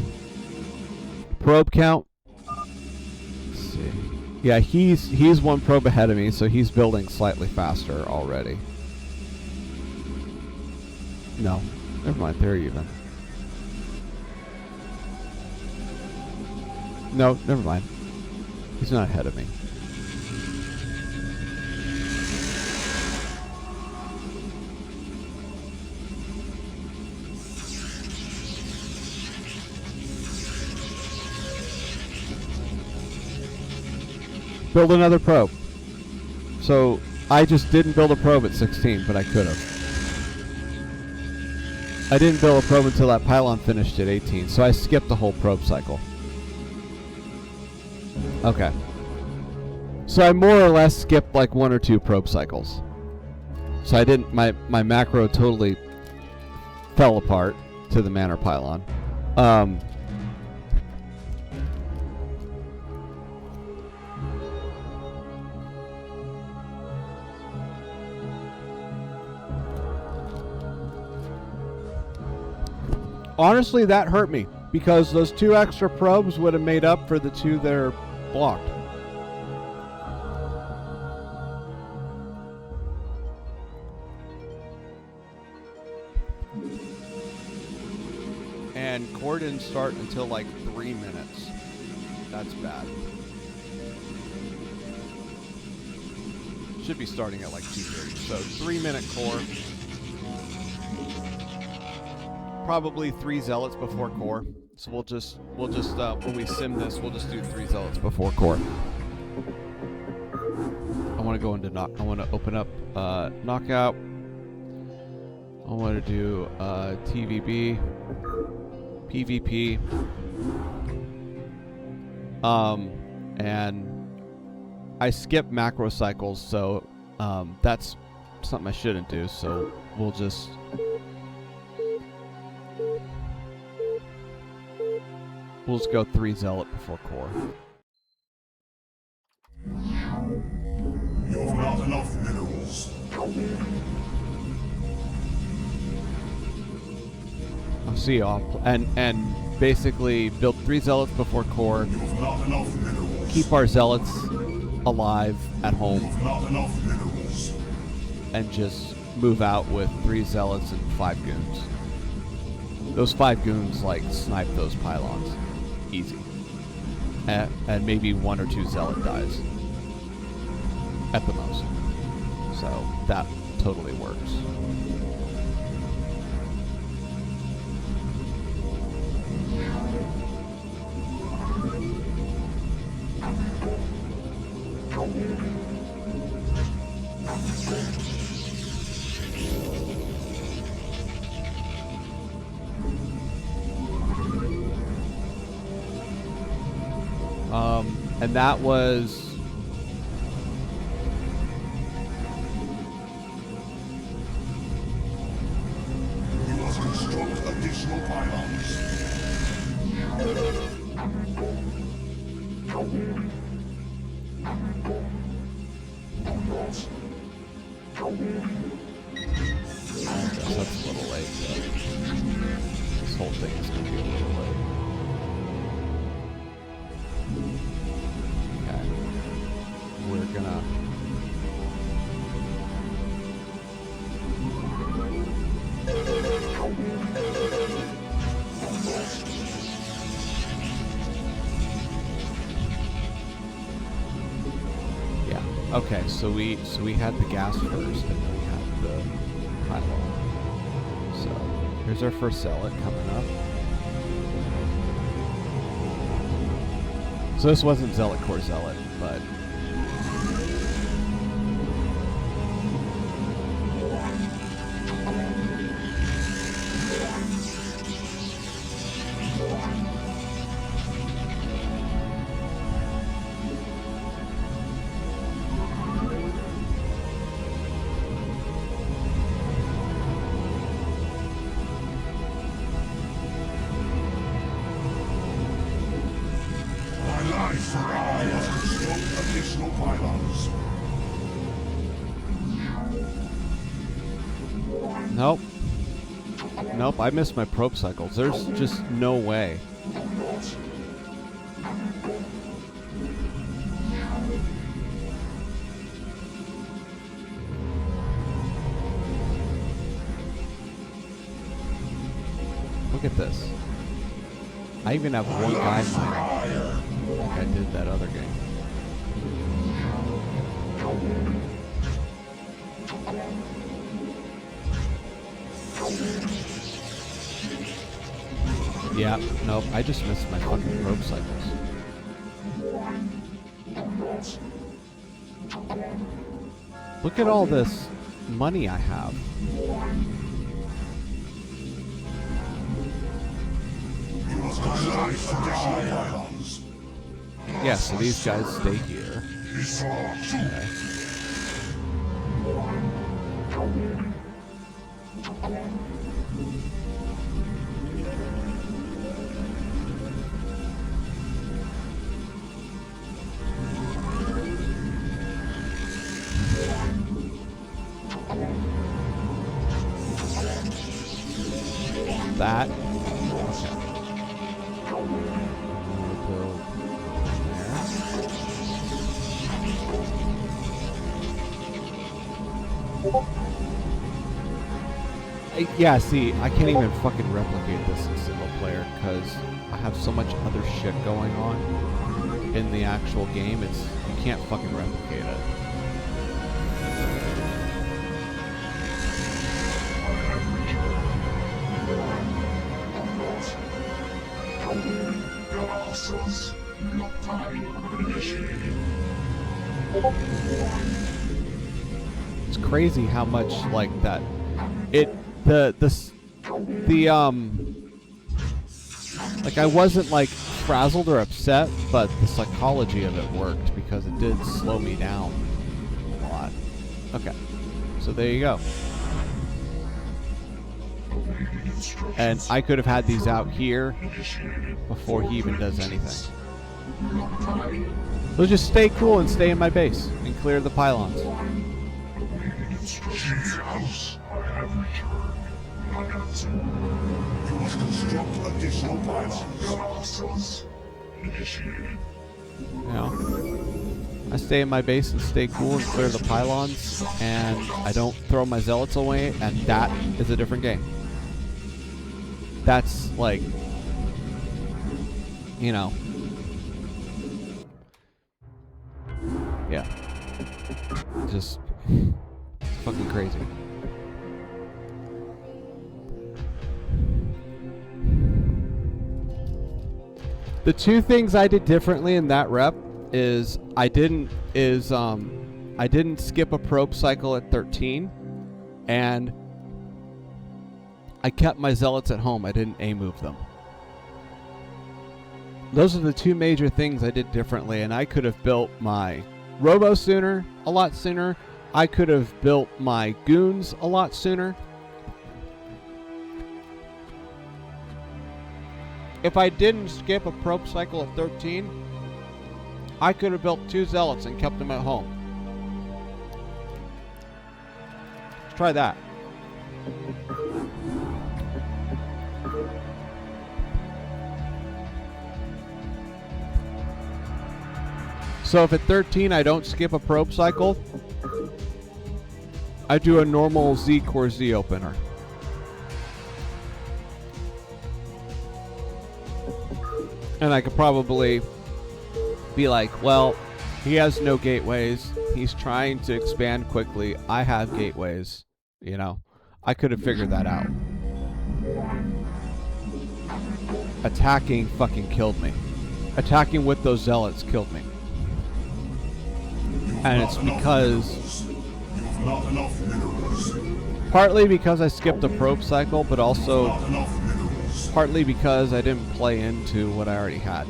probe count, let's see. Yeah, he's 1 probe ahead of me, so he's building slightly faster already. No, never mind. They're even. No, never mind. He's not ahead of me. Build another probe. So I just didn't build a probe at 16, but I could have. I didn't build a probe until that pylon finished at 18, so I skipped the whole probe cycle. Okay. So I more or less skipped like 1 or 2 probe cycles. So I didn't, my macro totally fell apart to the manor pylon. Honestly, that hurt me, because those 2 extra probes would have made up for the 2 that are blocked. And core didn't start until like 3 minutes. That's bad. Should be starting at like 2:30. So 3-minute core. Probably 3 zealots before core. So we'll just when we sim this, we'll just do 3 zealots before core. I want to go into I want to open up knockout. I want to do TVB PvP. And I skip macro cycles, so that's something I shouldn't do. So we'll just go 3 Zealot before core. You have not enough minerals. I'll see y'all. And basically build 3 Zealots before core. You have not enough minerals. Keep our Zealots alive at home. You have not enough minerals. And just move out with 3 Zealots and 5 goons. Those 5 goons like snipe those pylons. Easy. And maybe 1 or 2 Zealot dies. At the most. So that totally works. And that was You must construct additional pylons. that's a little late. This whole thing is going to be a little late. Okay. We're gonna okay, so we had the gas first, and then we had the pylon. So here's our first Zealot coming up. So this wasn't Zealot Core Zealot, but nope. Nope, I missed my probe cycles. There's just no way. Look at this. I even have one guy mining, like I did that other game. Yeah, nope, I just missed my fucking probe cycles. Look at all this money I have. Yeah, so these guys stay here. Okay. That. Yeah, see, I can't even fucking replicate this in single player because I have so much other shit going on in the actual game. It's you can't fucking replicate it. It's crazy how much like that. Like, I wasn't, like, frazzled or upset, but the psychology of it worked because it did slow me down a lot. Okay. So there you go. And I could have had these out here before he even does anything. So just stay cool and stay in my base and clear the pylons. House, I have returned. You must construct additional pylons. Initiated. You know, I stay in my base and stay cool and clear the pylons, and I don't throw my zealots away, and that is a different game. That's like, you know, yeah, just fucking crazy. The two things I did differently in that rep is I didn't skip a probe cycle at 13, and I kept my zealots at home. I didn't A-move them. Those are the two major things I did differently, and I could have built my robo sooner, a lot sooner. I could have built my goons a lot sooner. If I didn't skip a probe cycle at 13, I could have built 2 zealots and kept them at home. Let's try that. So if at 13 I don't skip a probe cycle, I do a normal Z Core Z opener. And I could probably be like, well, he has no gateways. He's trying to expand quickly. I have gateways. You know, I could have figured that out. Attacking fucking killed me. Attacking with those zealots killed me. And it's because... partly because I skipped a probe cycle, but also partly because I didn't play into what I already had.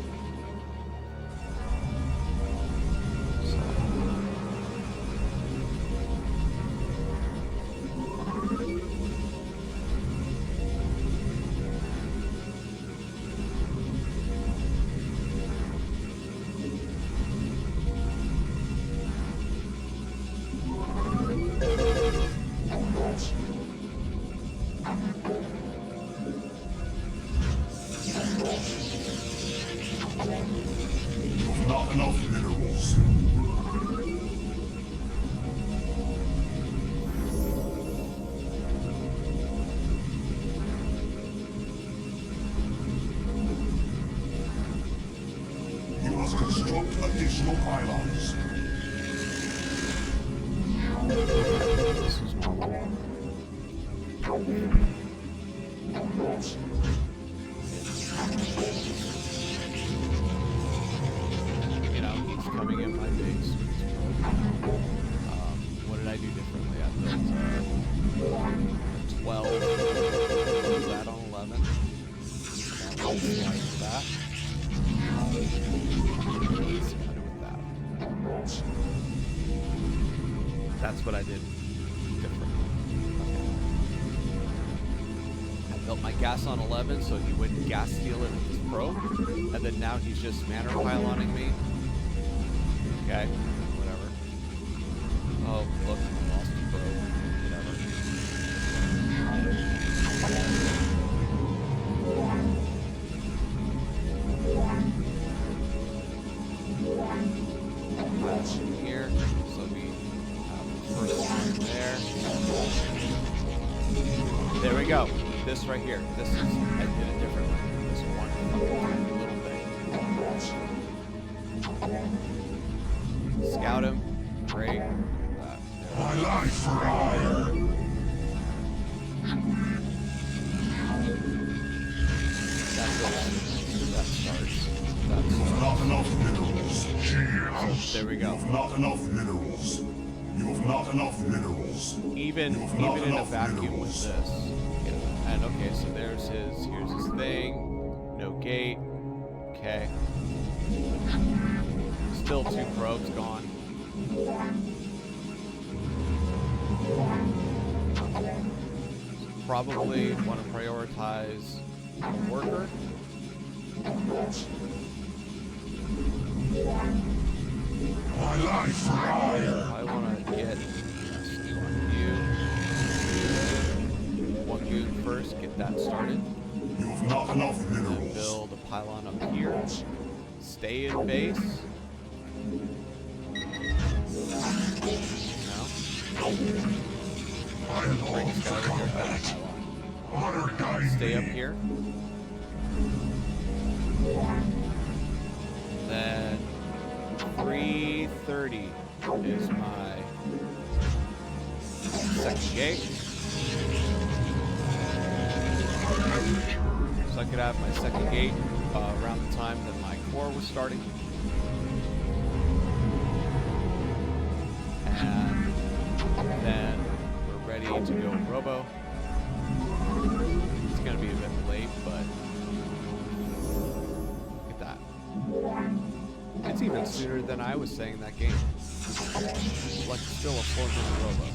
Not enough minerals. You must construct additional pylons. This is normal. You know, he's coming in my base. What did I do differently? I built a 12. Was that on 11? That was like that. He's coming with that. That's what I did differently. I built my gas on 11 so he wouldn't gas steal it with his probe, and then now he's just manor pyloning me. Okay, whatever. Oh, look, I lost the probe. Whatever. That's in here, so we have the first one there. There we go. This right here. This is, I did it differently. This one fucking little thing. Scout him. Great. My life for hire. That's it. That starts. That's Not enough minerals. there we go. Not enough minerals. You have not enough minerals. Even in a vacuum with this. And okay, so here's his thing. No gate. Okay. Still 2 probes gone. Probably want to prioritize worker. My life for hire. I want to get one goon first, get that started. You have not enough Then minerals. build a pylon up here. Stay in base. Bring this guy over here. Honor guide Stay up me. here. Then 330 is my second gate. So I could have my second gate around the time that my core was starting. And then we're ready to go robo. It's going to be a bit late, but look at that. It's even sooner than I was saying that game. It's like still a 4-minute robo.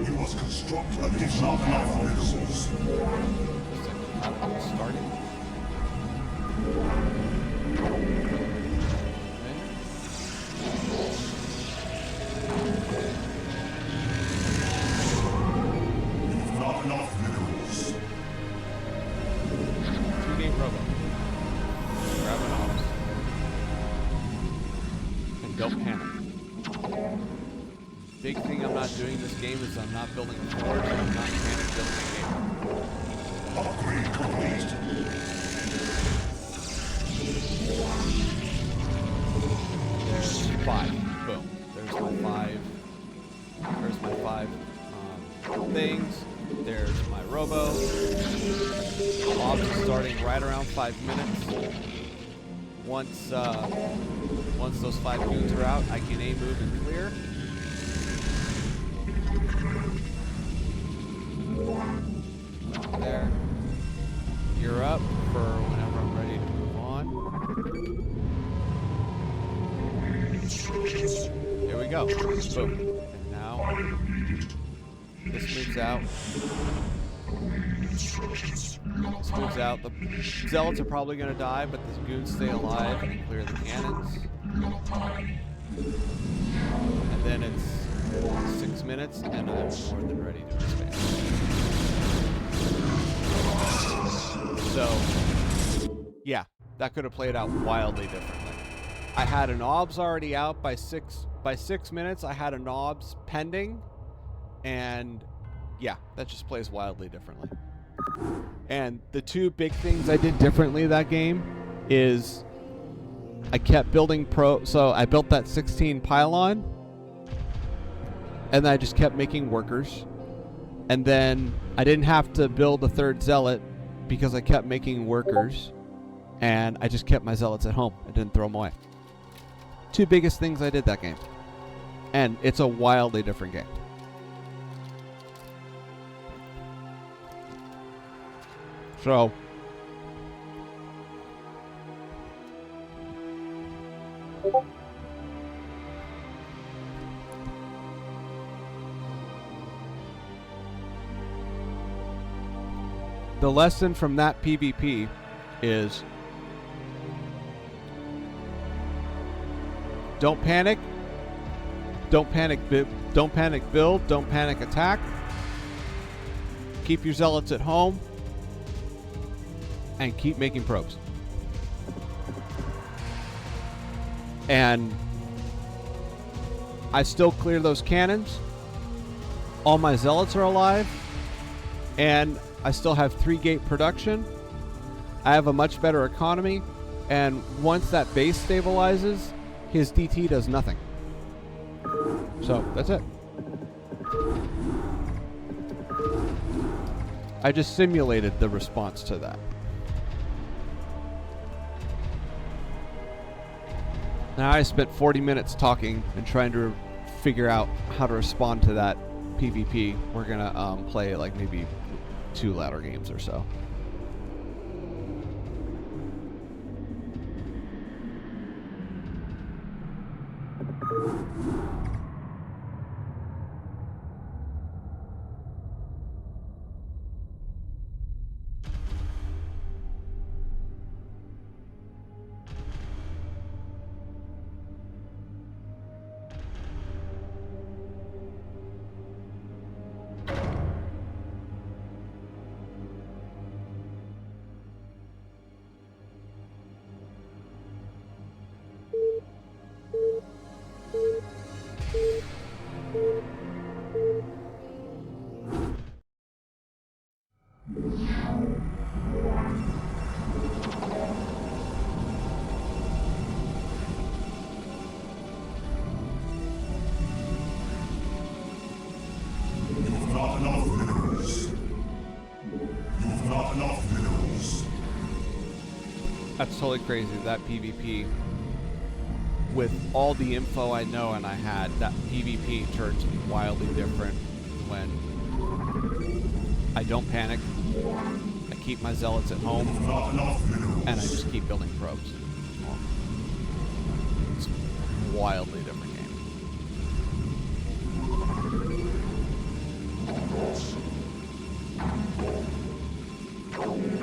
You must construct additional minerals. Started. Not enough minerals. 2-gate robo. Grab an ops. And don't panic. Big thing I'm not doing this game is I'm not building a forge and I'm not panic building a game. Upgrade complete. There's 5. Boom. There's my 5. There's my 5 things. There's my robo. Ops is starting right around 5 minutes. Once those 5 goons are out, I can aim, move, and clear. There. You're up for whenever I'm ready to move on. Here we go. Boom. And now this moves out. This moves out. The zealots are probably going to die, but the goons stay alive and clear the cannons. And then it's 6 minutes, and I'm more than ready to expand. So, yeah, that could have played out wildly differently. I had an OBS already out by 6 minutes. I had an OBS pending, and yeah, that just plays wildly differently. And the 2 big things I did differently that game is I kept building so I built that 16 pylon, and then I just kept making workers, and then I didn't have to build a 3rd zealot because I kept making workers, and I just kept my zealots at home. I didn't throw them away. 2 biggest things I did that game. And it's a wildly different game. So, the lesson from that PvP is don't panic. Don't panic build, don't panic attack. Keep your zealots at home and keep making probes. And I still clear those cannons. All my zealots are alive, and I still have 3-gate production. I have a much better economy, and once that base stabilizes, his DT does nothing. So that's it. I just simulated the response to that. Now I spent 40 minutes talking and trying to figure out how to respond to that PvP. We're gonna play like maybe 2 ladder games or so. That's totally crazy. That PvP, with all the info I know and I had, that PvP turns wildly different when I don't panic. I keep my zealots at home, and I just keep building probes. It's a wildly different game.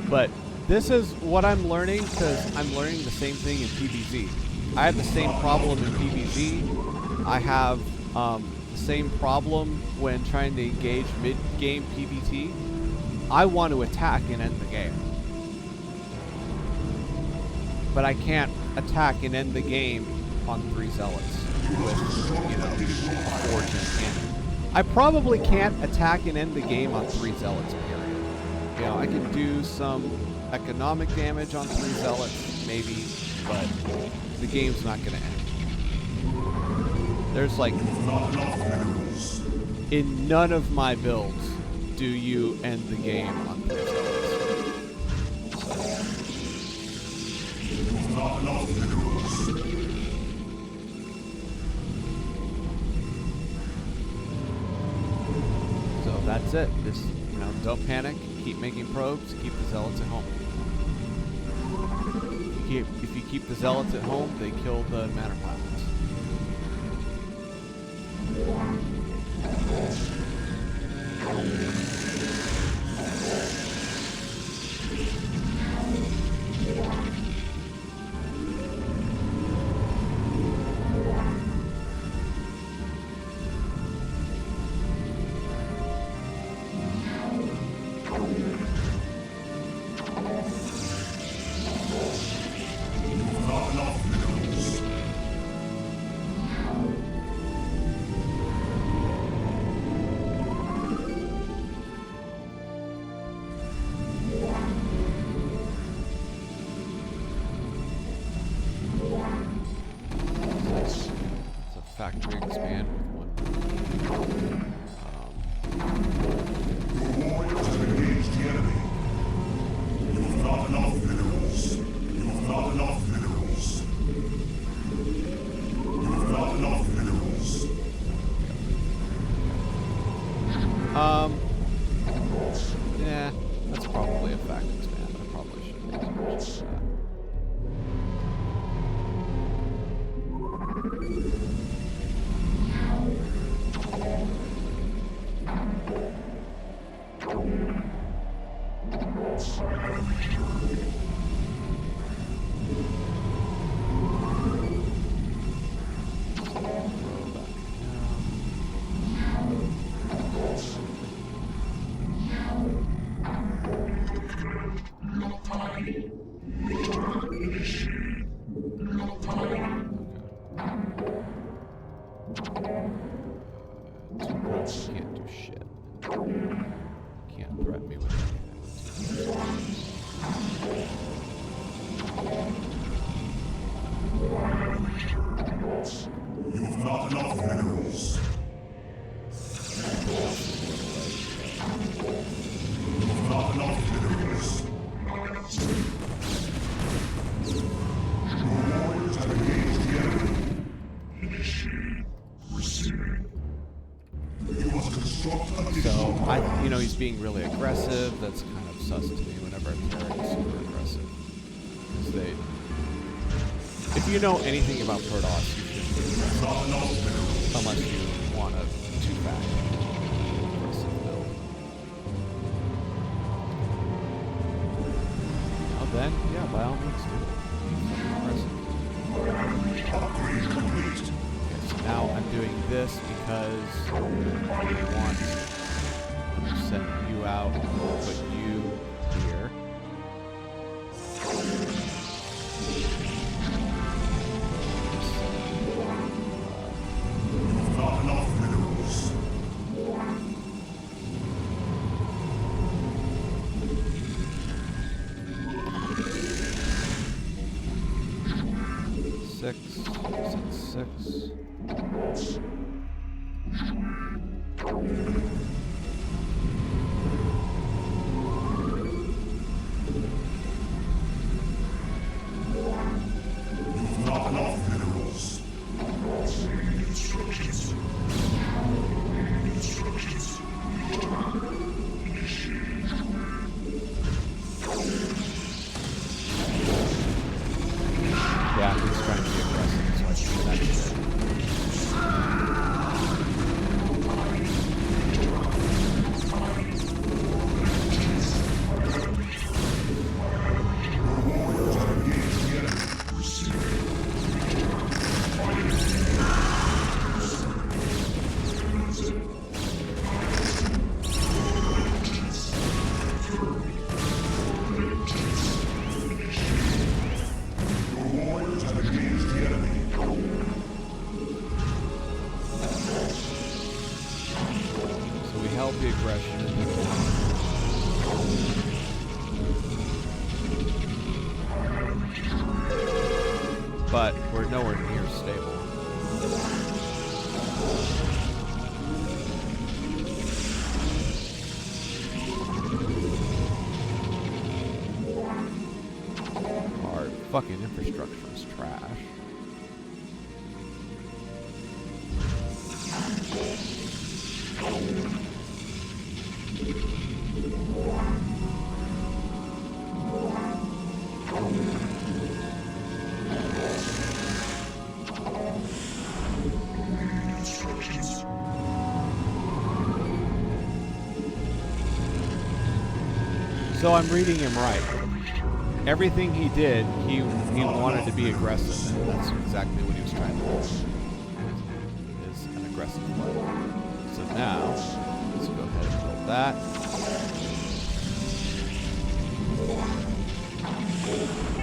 But this is what I'm learning, because I'm learning the same thing in PvZ. I have the same problem in PvZ. I have the same problem when trying to engage mid-game PvT. I want to attack and end the game. But I can't attack and end the game on 3 zealots with, you know, a forge and a cannon. I probably can't attack and end the game on 3 zealots, period. You know, I can do some economic damage on 3 zealots, maybe, but the game's not going to end. There's like, in none of my builds do you end the game on 3 zealots. So that's it. Just, you know, don't panic. Keep making probes. Keep the zealots at home. If you keep the zealots at home, they kill the manor pilots. Factory expand with 1. Your warriors have engaged the enemy. You have not enough minerals. You have not enough minerals. You have not enough minerals. Yeah, that's probably a factory expand. I probably shouldn't do that. Can't do shit. Can't threaten me with You have not enough minerals. You have not enough minerals. Your warriors have engaged the enemy. So you know, he's being really aggressive. That's kind of sus to me whenever a Terran is super aggressive. Because if you know anything about Protoss, you shouldn't be aggressive unless you want a two-fact aggressive build. Well then, yeah, by all means, do it. Okay, so now I'm doing this because we want to send you out and put you here. Not enough minerals. Six. Not enough minerals. Yeah, he's trying to be aggressive, so I should do that shit. The aggression. But we're nowhere near stable. Our fucking infrastructure is trash. So I'm reading him right. Everything he did, he wanted to be aggressive, and that's exactly what he was trying to do. Is an aggressive play. So now, let's go ahead and build that.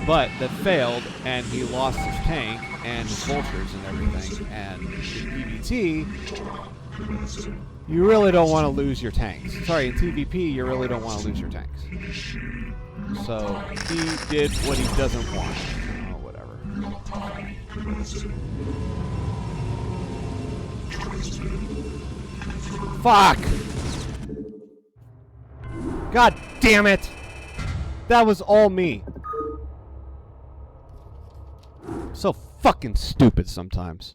But that failed, and he lost his tank and his vultures and everything. And in PvT, you really don't want to lose your tanks. Sorry, in TVP, you really don't want to lose your tanks. So he did what he doesn't want. Oh, whatever. Fuck! God damn it! That was all me. So fucking stupid sometimes.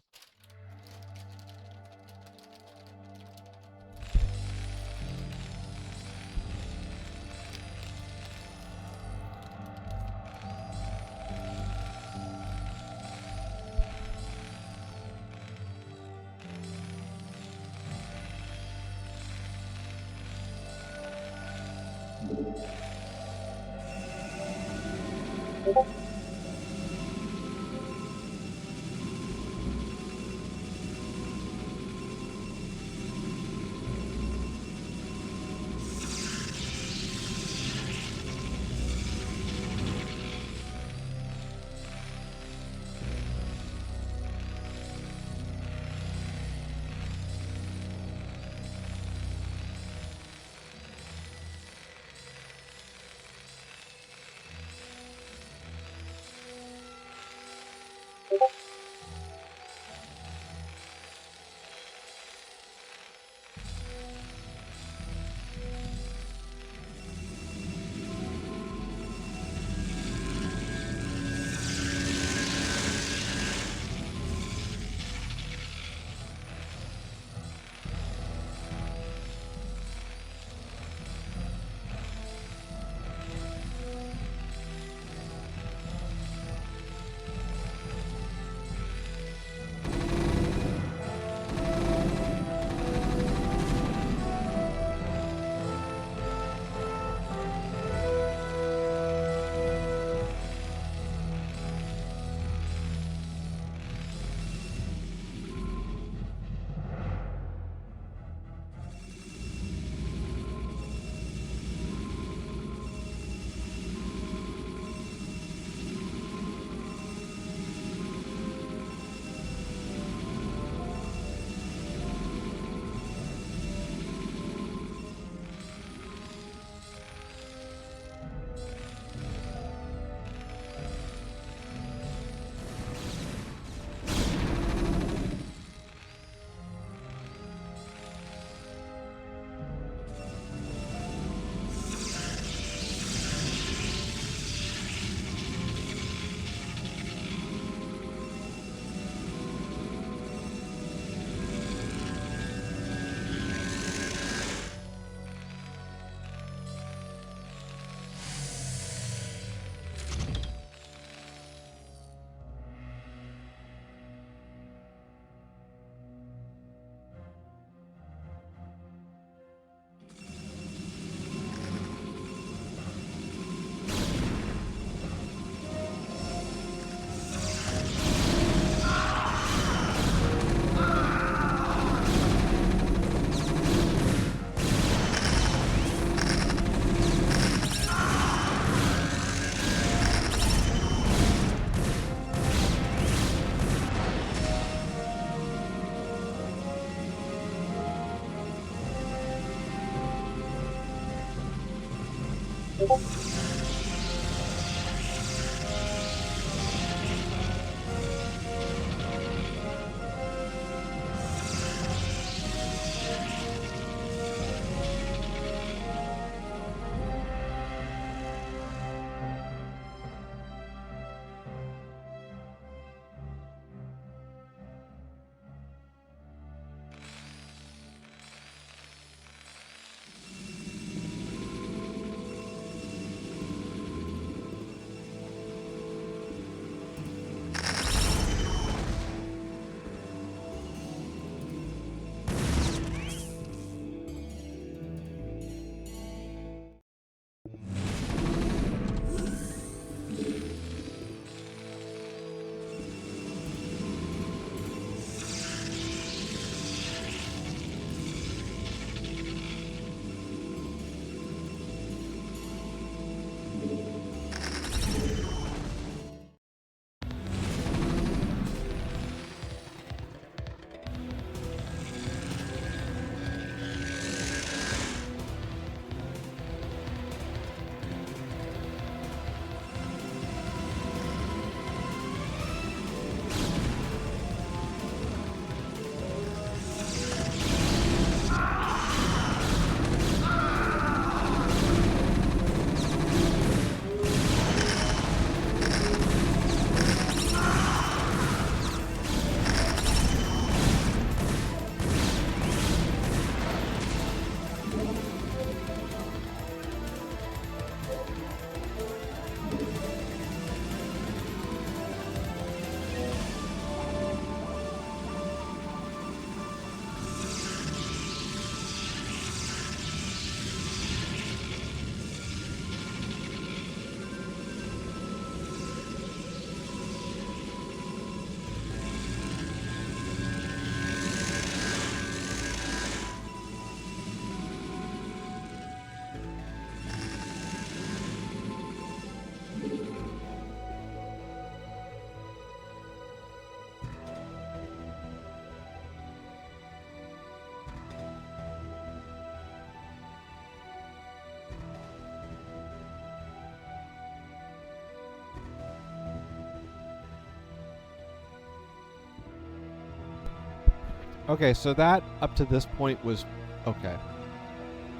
Okay, so that up to this point was okay.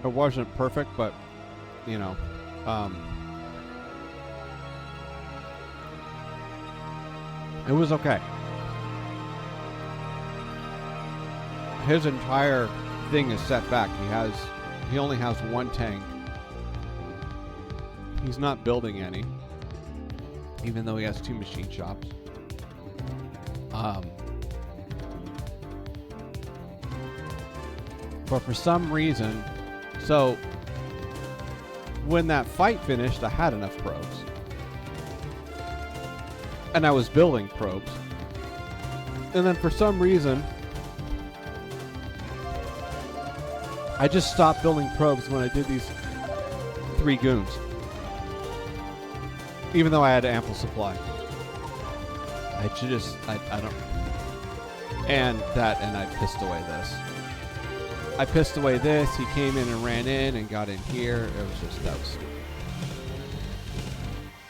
It wasn't perfect, but you know, it was okay. His entire thing is set back. He only has one tank. He's not building any, even though he has 2 machine shops. But for some reason, so when that fight finished, I had enough probes. And I was building probes. And then for some reason, I just stopped building probes when I did these 3 goons. Even though I had ample supply. I don't. And I pissed away this. I pissed away this. He came in and ran in and got in here. It was just, that was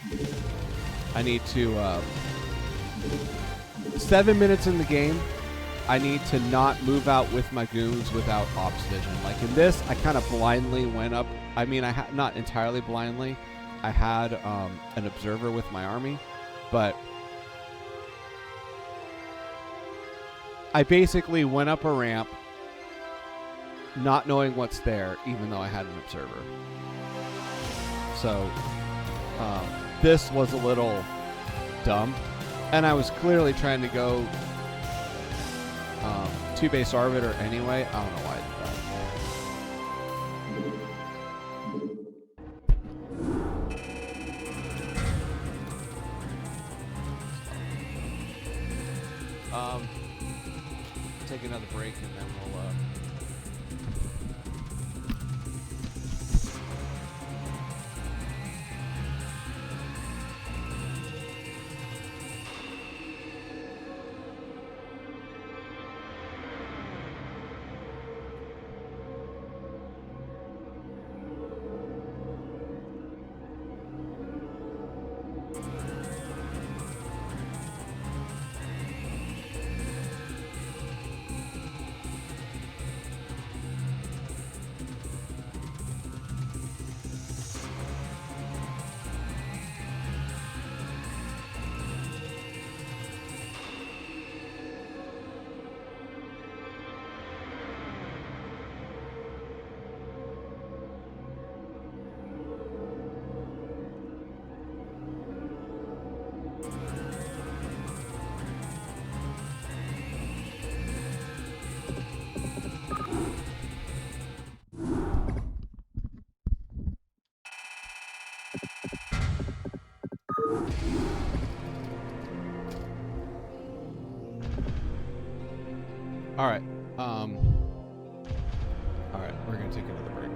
stupid. I need to, 7 minutes in the game, I need to not move out with my goons without ops vision. Like in this, I kind of blindly went up. I mean, not entirely blindly. I had an observer with my army, but I basically went up a ramp not knowing what's there, even though I had an observer. So this was a little dumb, and I was clearly trying to go 2-base arbiter anyway. I don't know why I did that. Take another break and then we'll All right. All right. We're gonna take another break.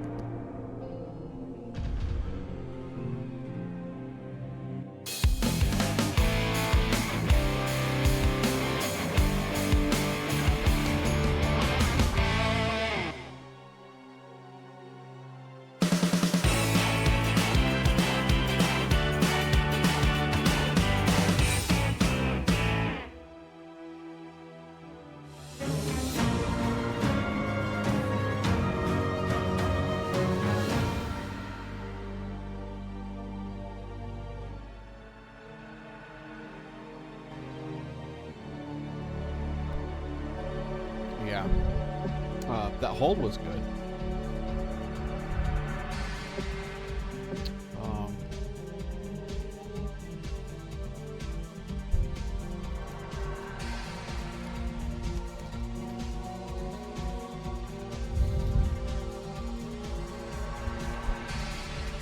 Yeah. That hold was good.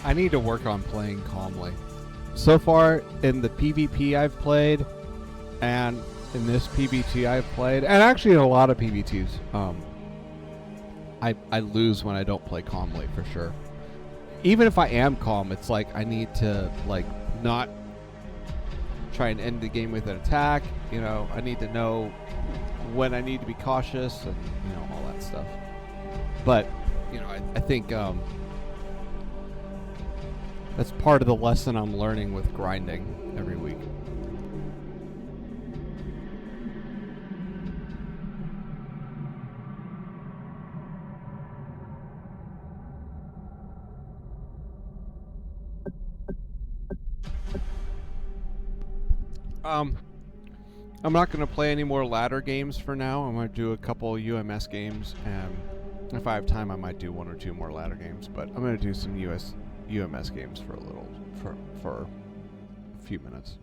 I need to work on playing calmly. So far in the PvP I've played, and in this PvT I've played, and actually in a lot of PvTs, I lose when I don't play calmly for sure. Even if I am calm, it's like I need to like not try and end the game with an attack. You know, I need to know when I need to be cautious and you know all that stuff. But you know, I think that's part of the lesson I'm learning with grinding every week. I'm not going to play any more ladder games for now. I'm going to do a couple UMS games, and if I have time, I might do one or two more ladder games. But I'm going to do some UMS games for for a few minutes.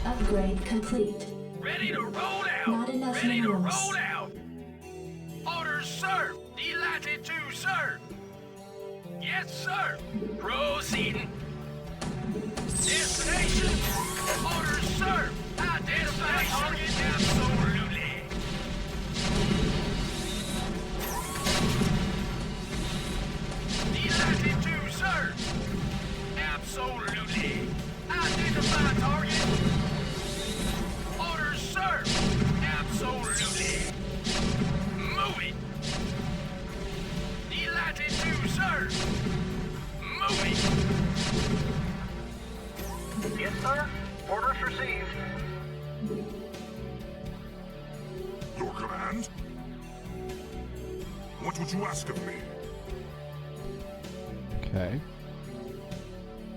Upgrade complete. Ready to roll out! Not enough Ready to minerals. roll out! Orders, sir! Delighted to, sir! Yes, sir! Proceeding! Destination! Orders, sir! Identify target absolutely! Delighted to, sir! Absolutely! Identify target! Orders, sir! Absolutely! Move it! Delighted to, sir! Move it! Yes, sir. Orders received. Your command? What would you ask of me? Okay.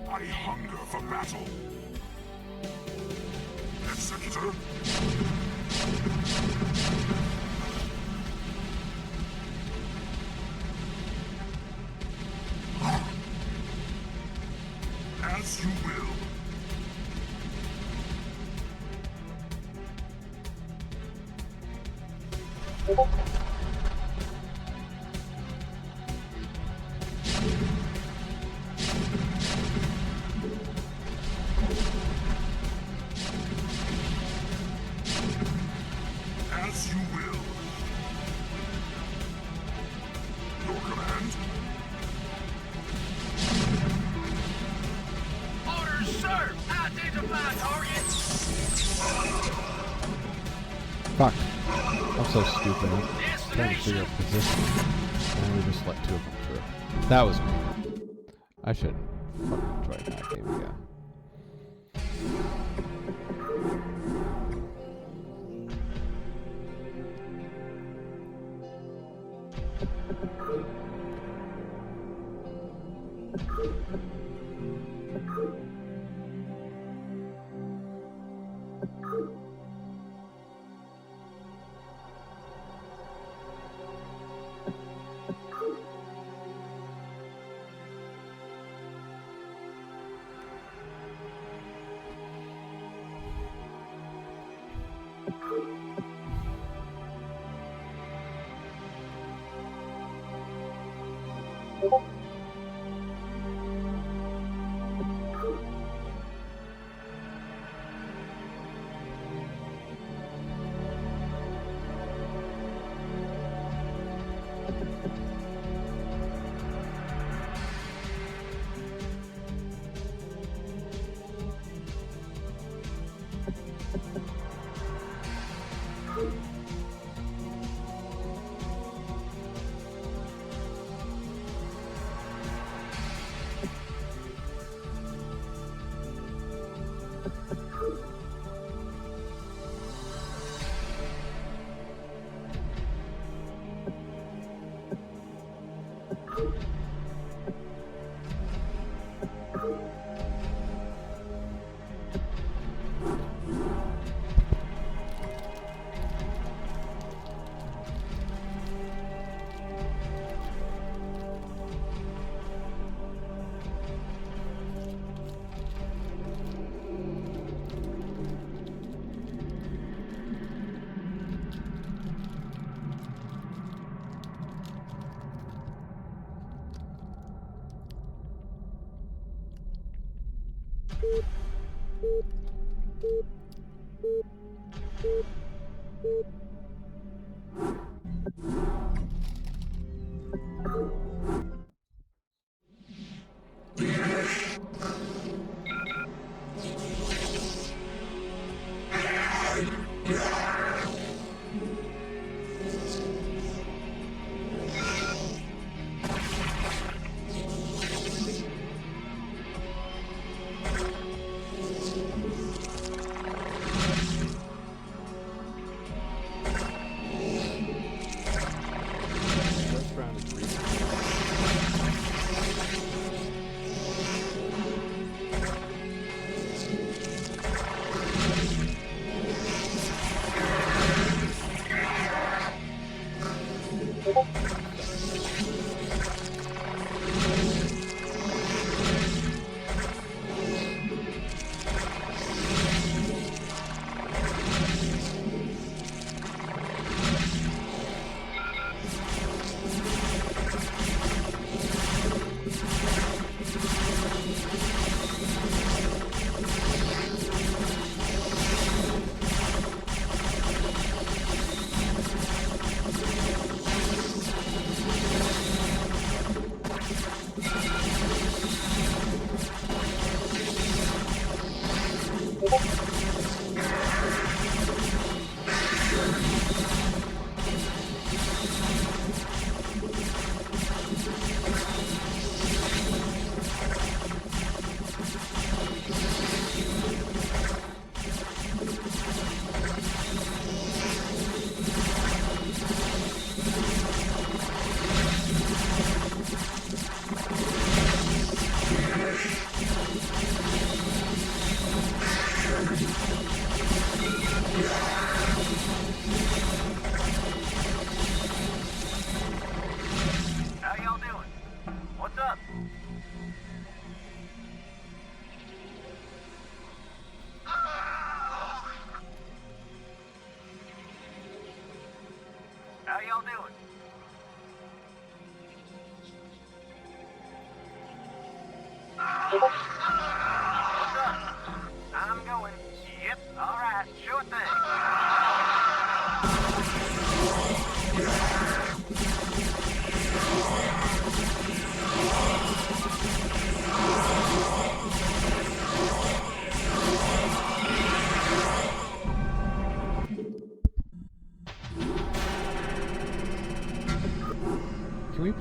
I hunger for battle. Executor? Your command. Orders, sir! Identify target! Fuck. I'm so stupid. I'm trying to figure out position. And we just let 2 of them through. That was me. I should fucking try that game again.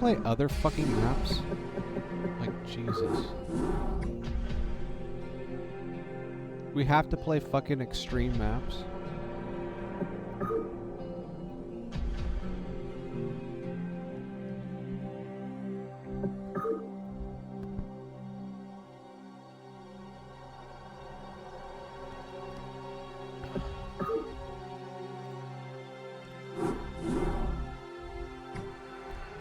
play other fucking maps? Like, Jesus. We have to play fucking extreme maps?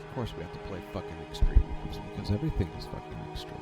Of course we have to play fucking extreme maps because everything is fucking extreme.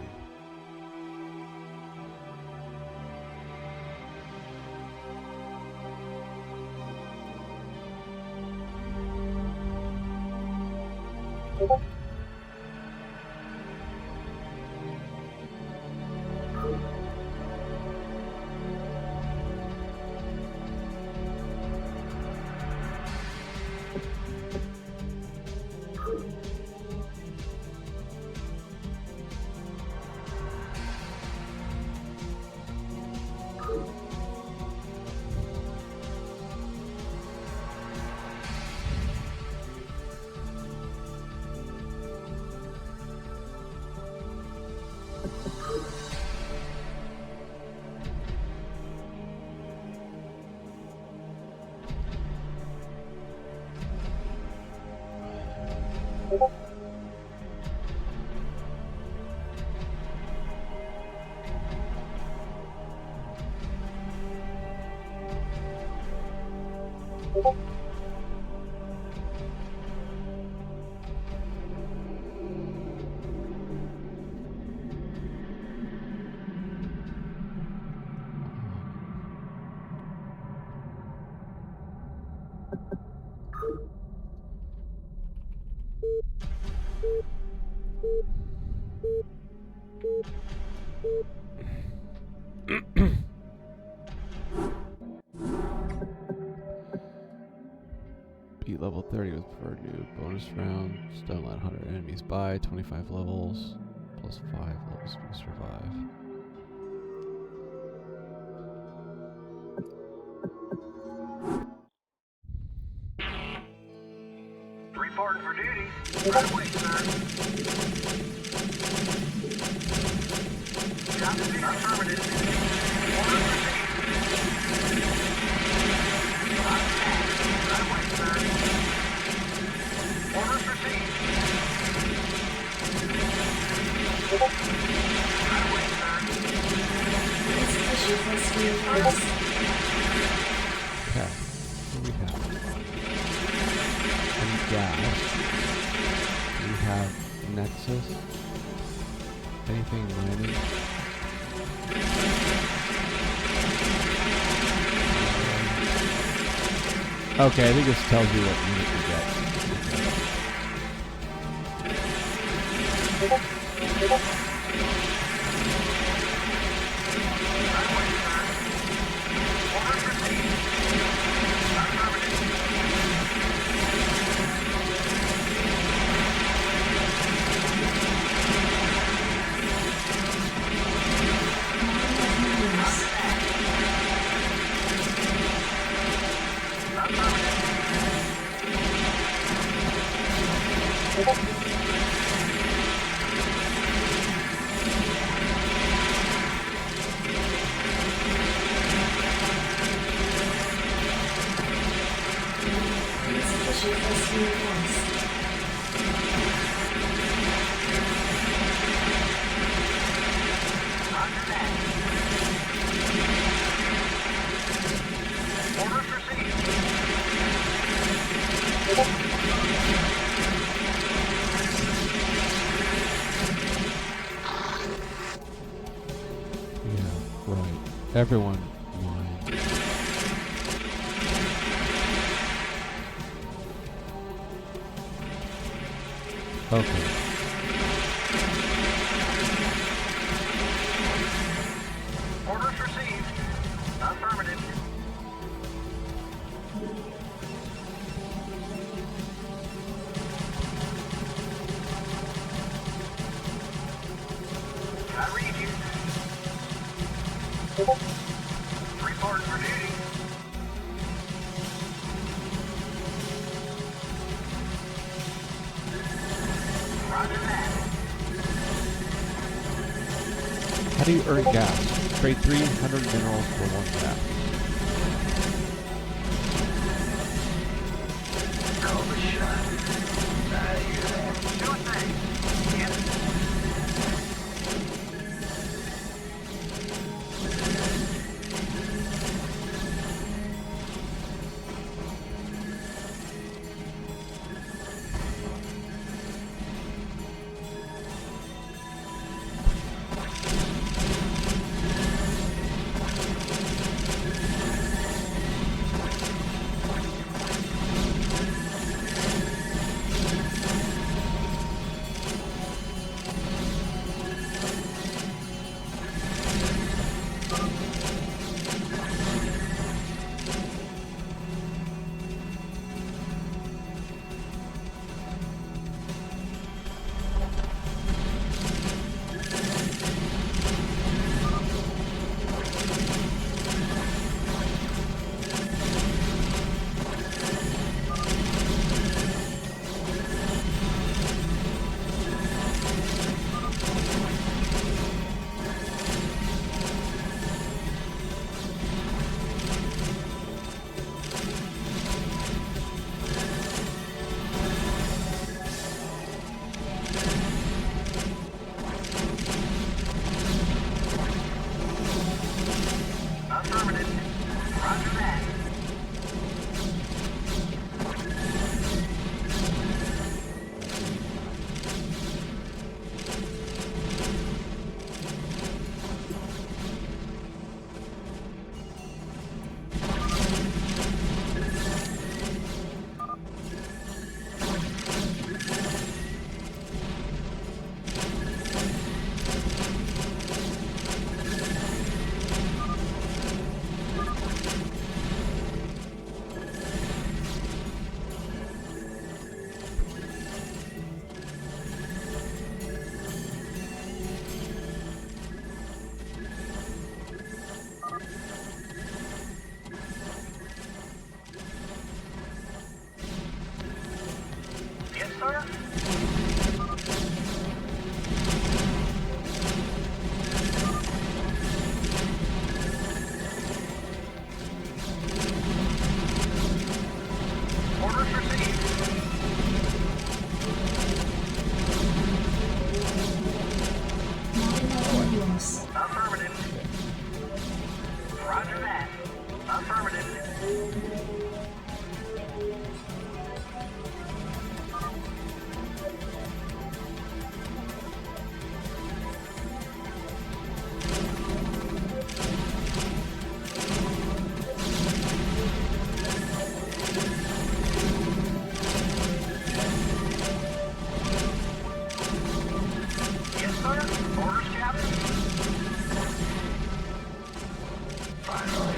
Beat level 30 with preferred new bonus round. Stun let 100 enemies by 25 levels. Plus 5 levels to survive. Reporting for duty. Right away, sir. Copy. Affirmative. Order received. Right away, sir. Orders received. Right away, sir. Insufficient for reinforced. Okay. What do we have? And gas. We have Nexus. Anything mining? Okay, I think this tells you what unit you get. Insufficient for reinforced. Orders received. Yeah, right. Everyone mine. Okay. Orders received. Affirmative. I read you. Report for duty. How do you earn gas? Trade 300 minerals for 1 gas. Call the shot. I hear that. Sure thing. Yes. Affirmative. Roger that. Yes, sir? Orders received. Not enough minerals. Affirmative. Roger that. Affirmative. Yes, sir. Orders, Captain. Finally.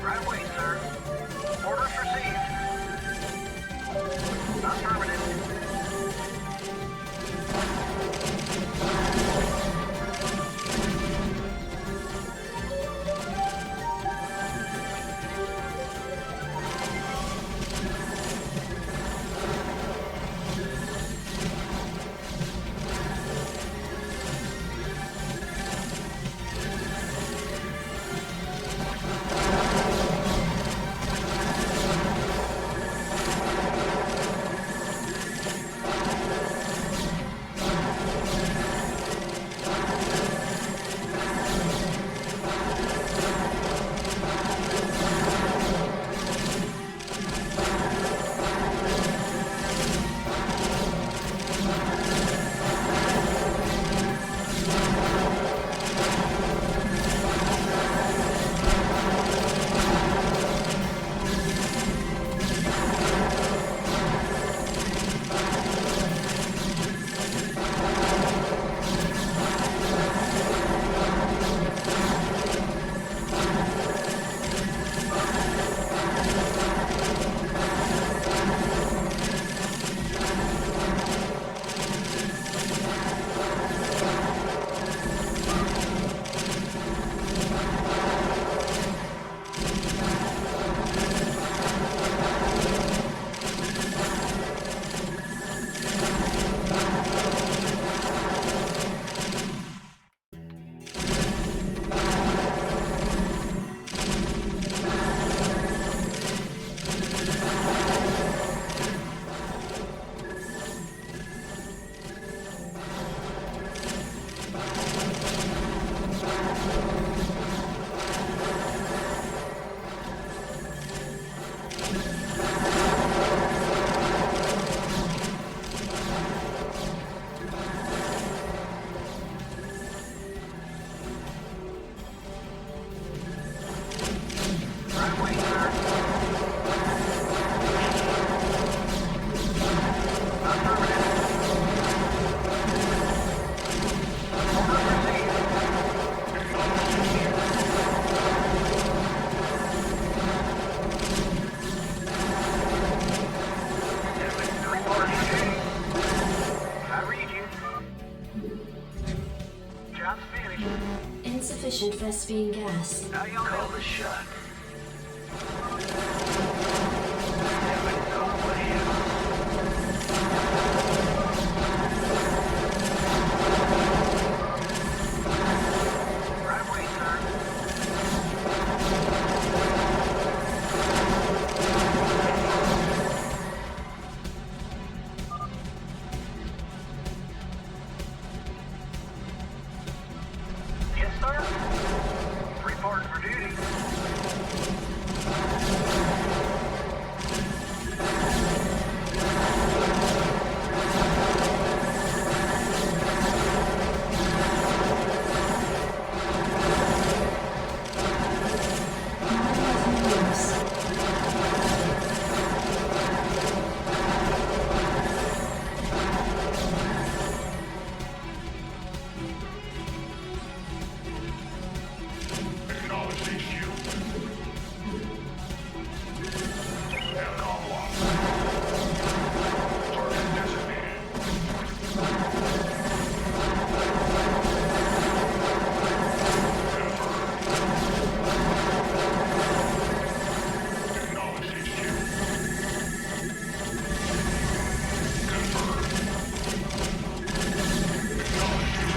Right away, sir. Orders received. Affirmative. Specifying gas. How y'all call the shot? Everybody's on the way in. Right way, sir. Yes, sir. Reporting for duty. Modernizing use. Acknowledge HQ. Aircom locked. Target designated. Confirmed. Acknowledge HQ. Confirmed. Acknowledge HQ.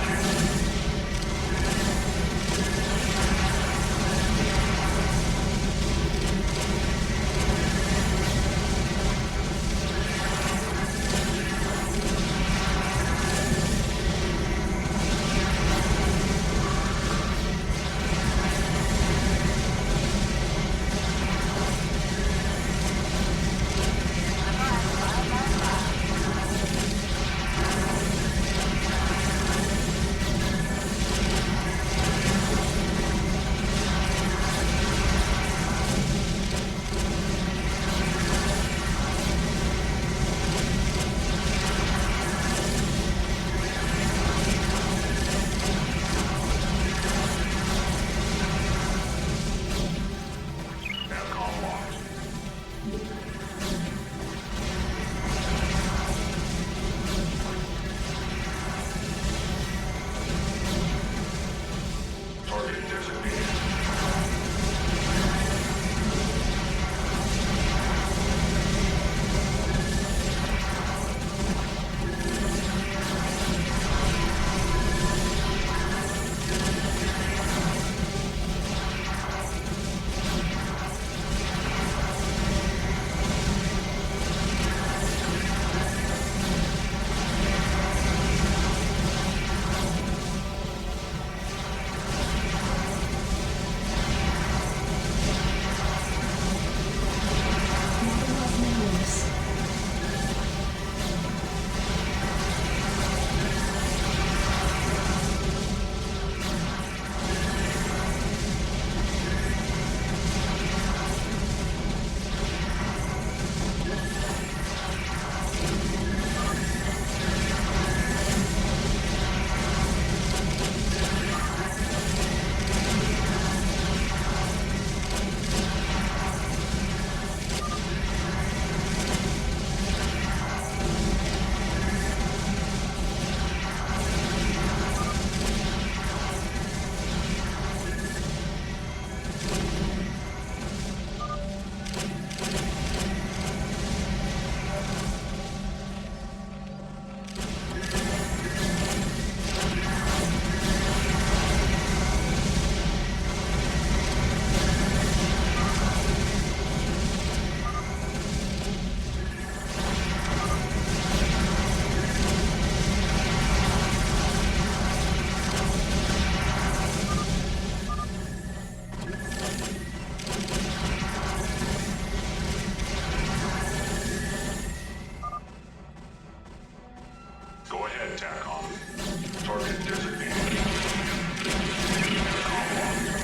Aircom locked. Target designated. Modernizing use. Go ahead, TACOM. Target designated. Aircom locked.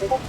Yes, sir.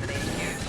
candidate in use.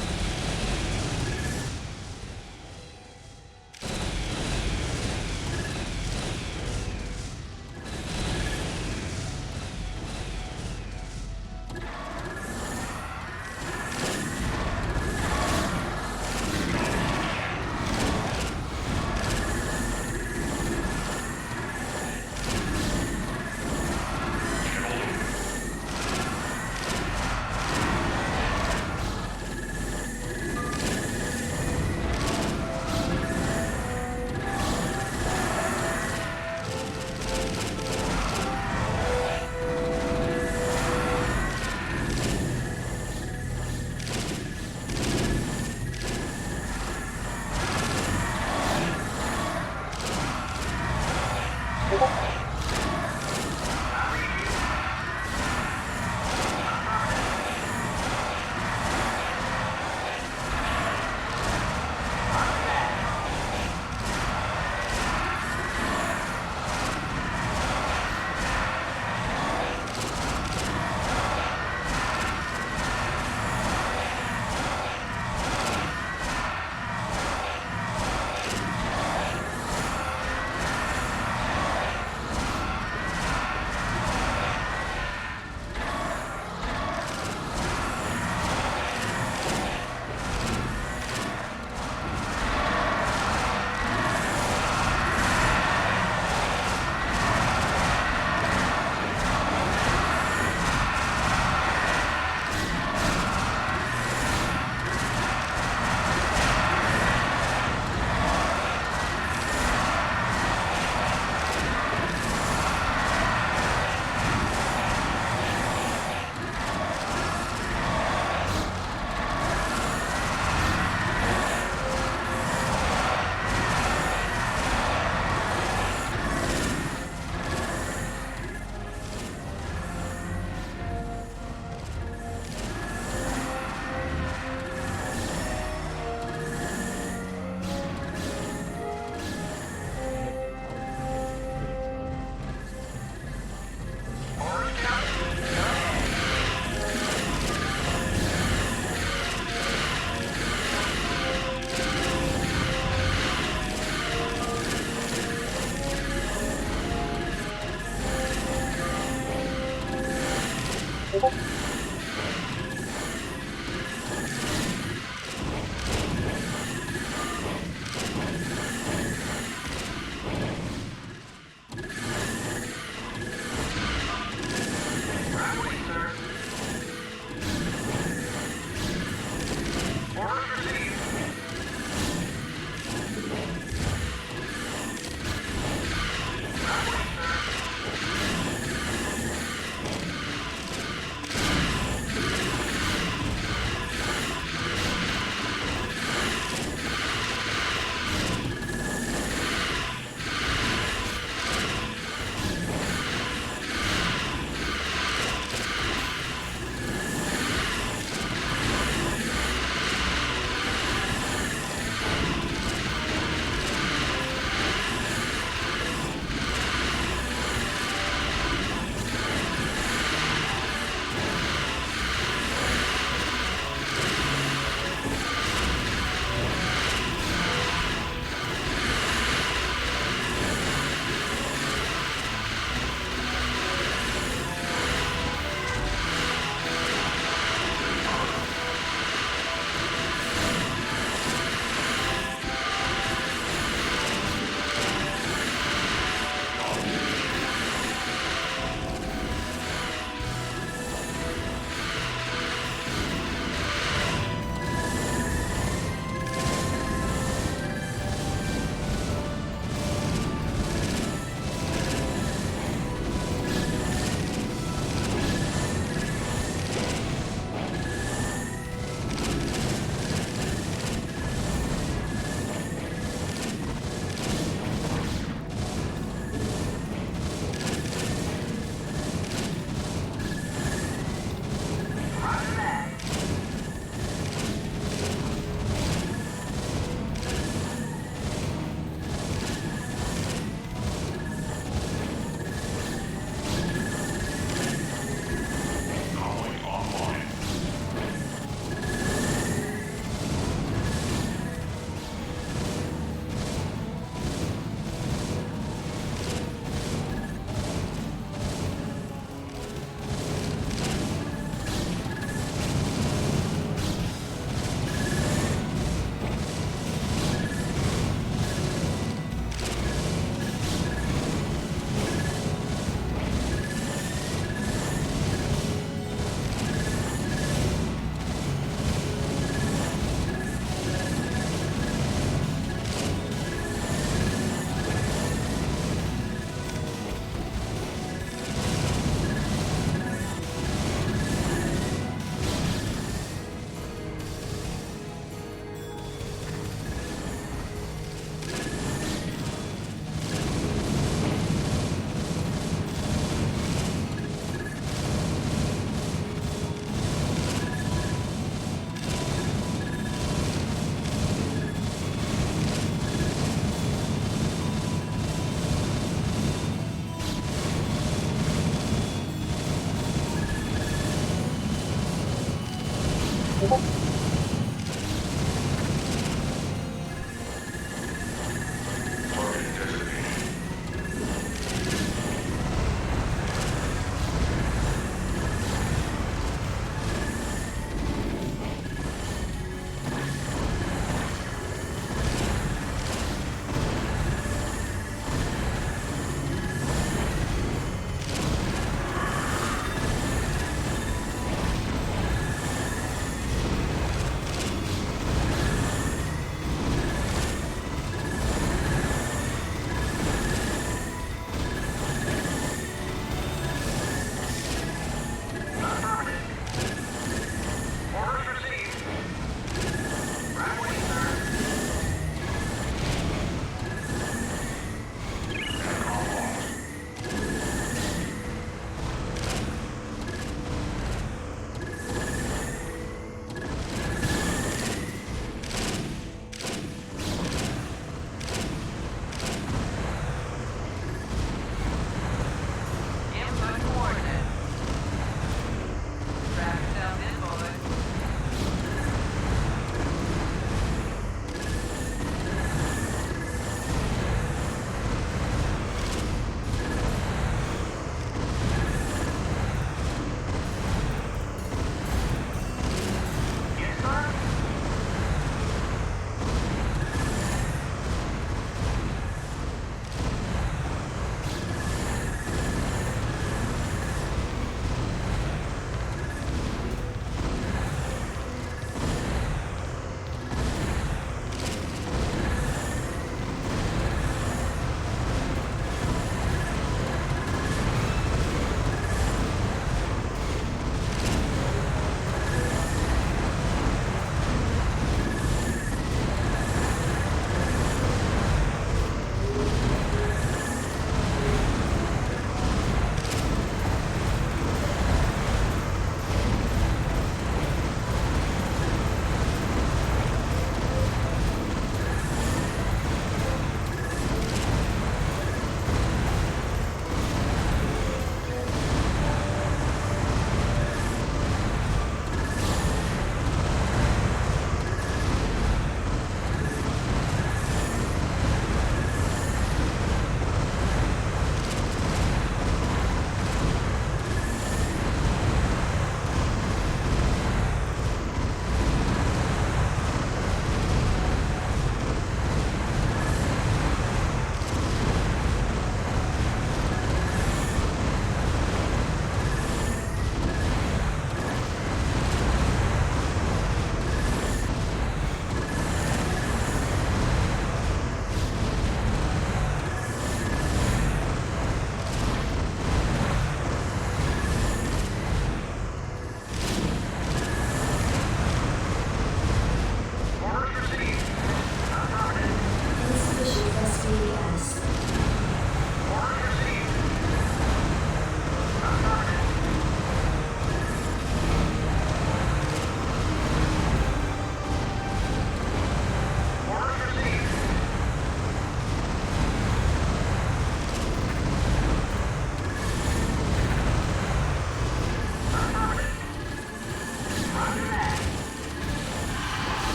Target designated.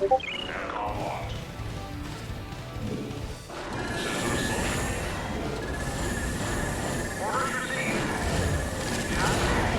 Aircon locked. System social. Orders received. Roger that.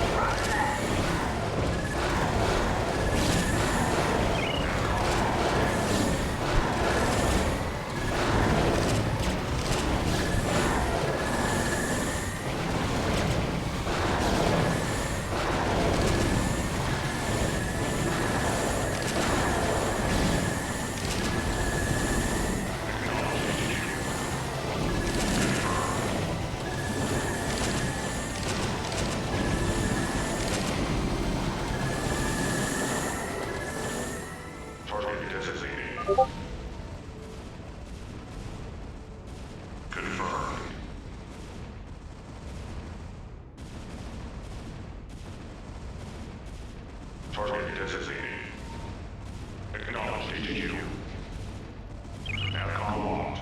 Target designated. Confirmed. Target designated. Acknowledged HQ. Aircon locked.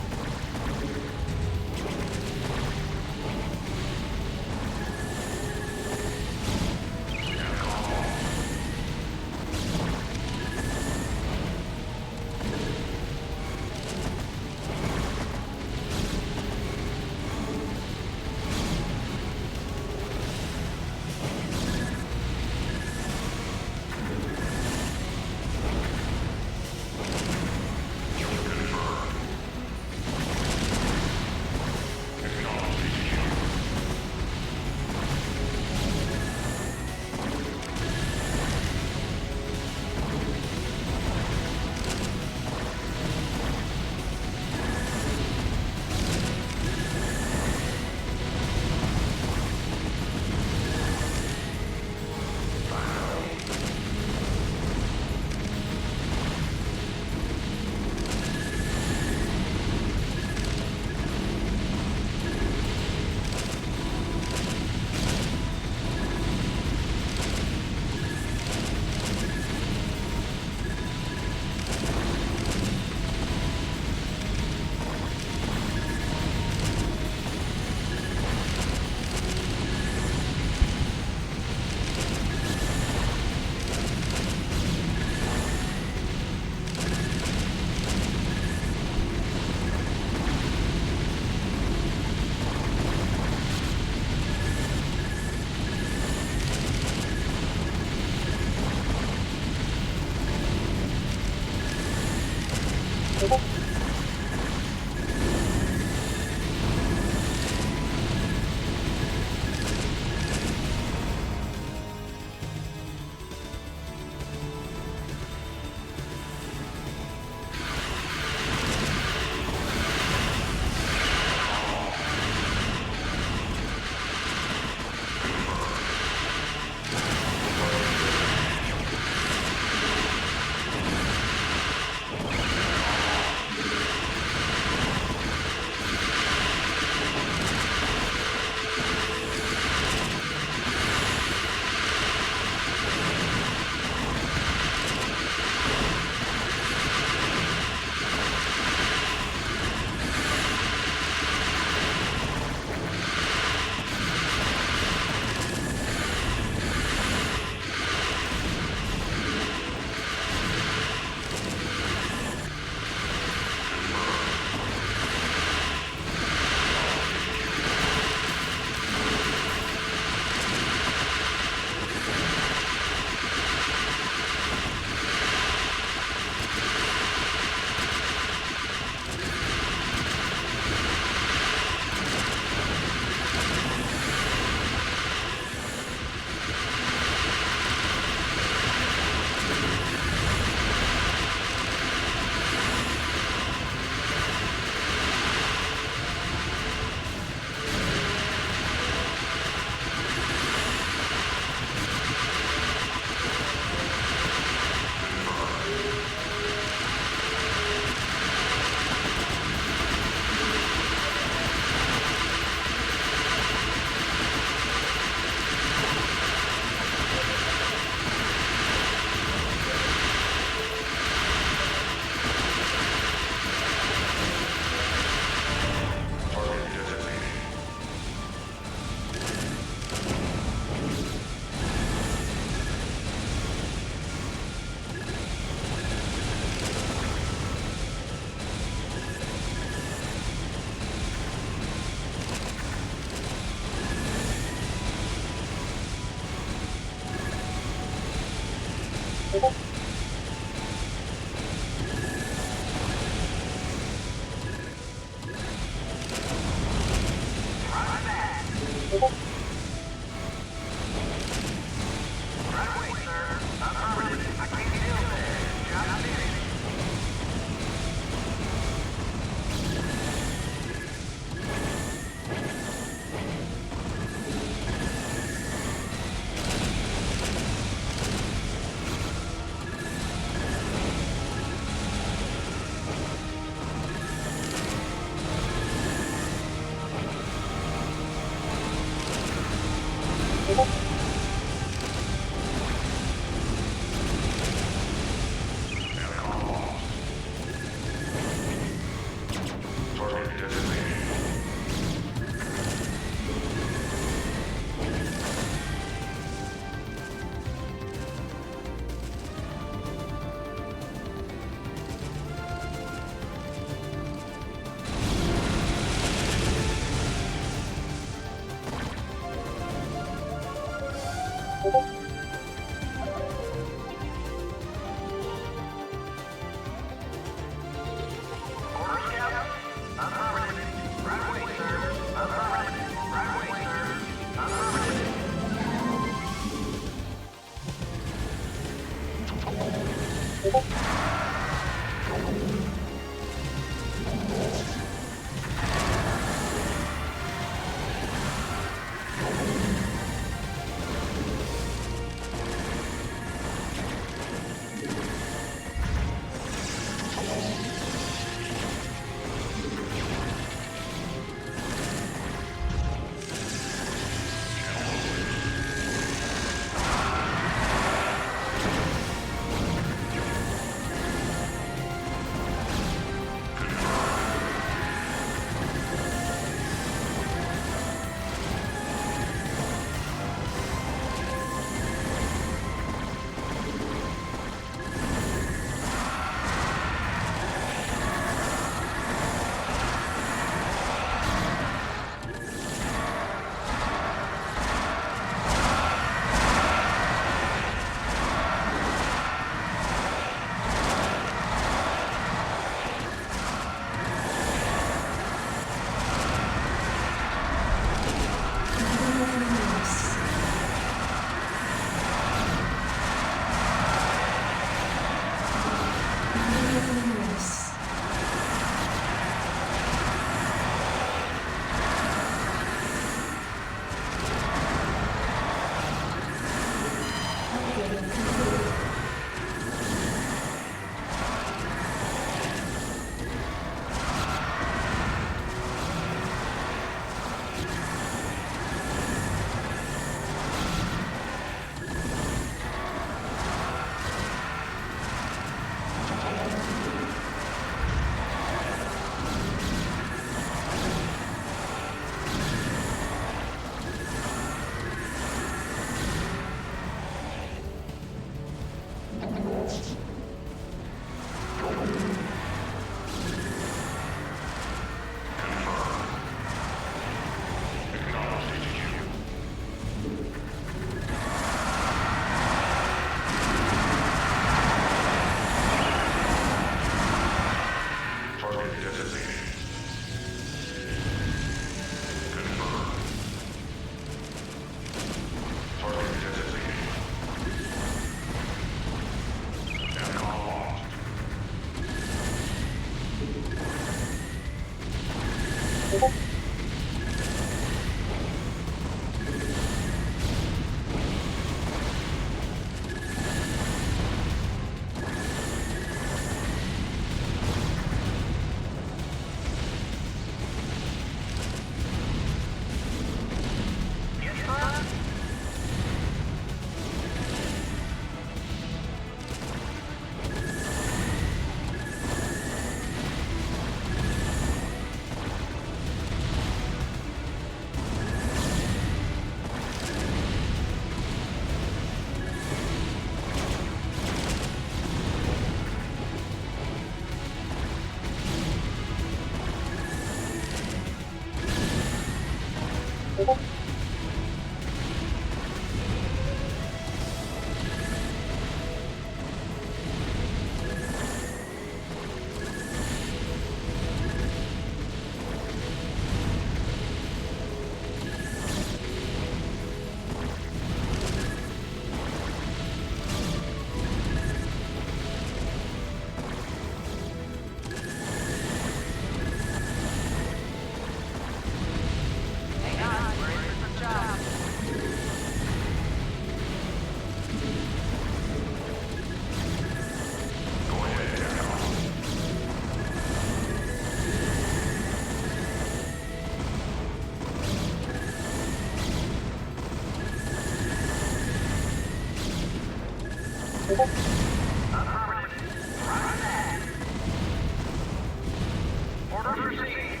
Orders received.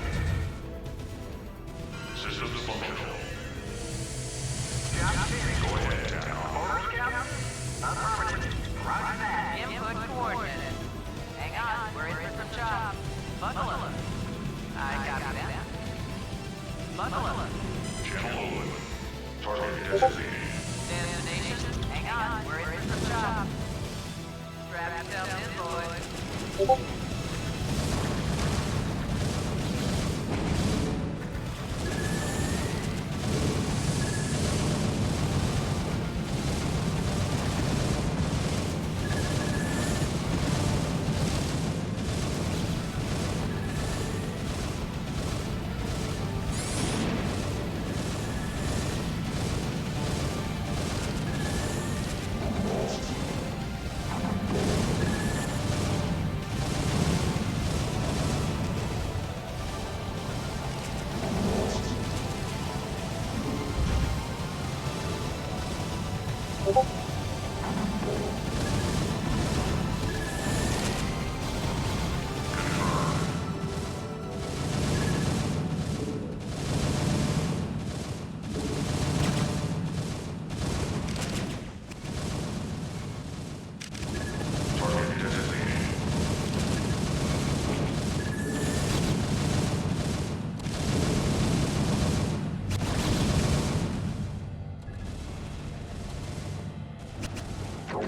Systems functional. Job finished. Go ahead, Capcom. Orders, Captain. Affirmative. Roger that. Input coordinated. Hang on, we're in for some chops. Buckle up. I copy that. Buckle up. Channel open. Target designated. Destination, hang on, we're in for some chops. Strap yourself in, boys. Go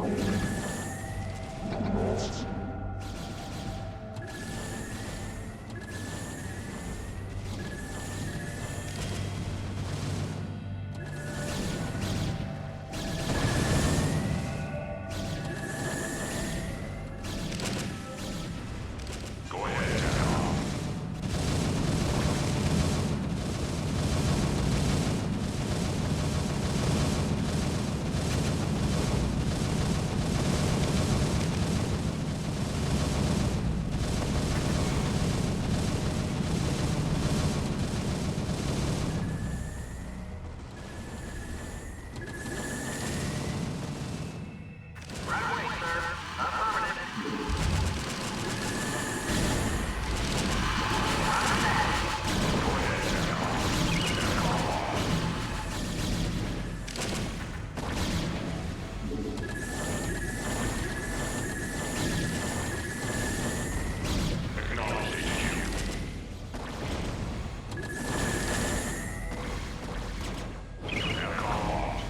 ahead, General. Right away, sir. Affirmative. Acknowledge HQ. Aircom locked.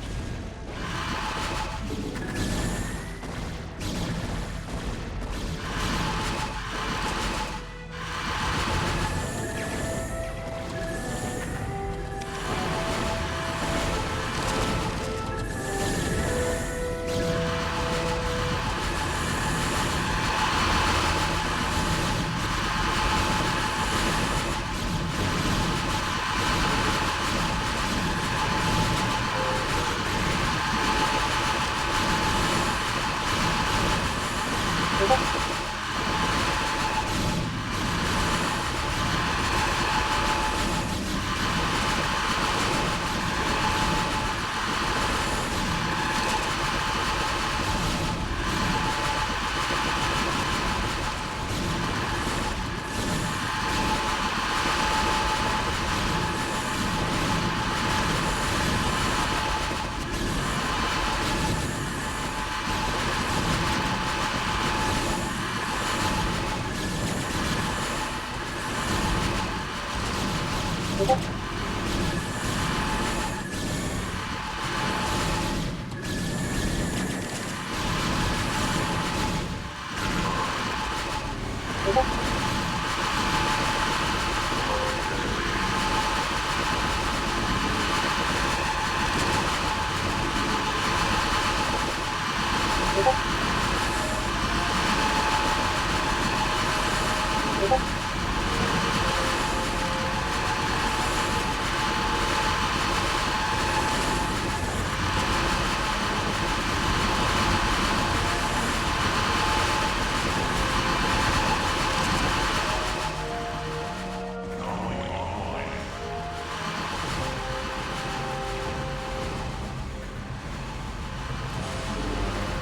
Anomaly online.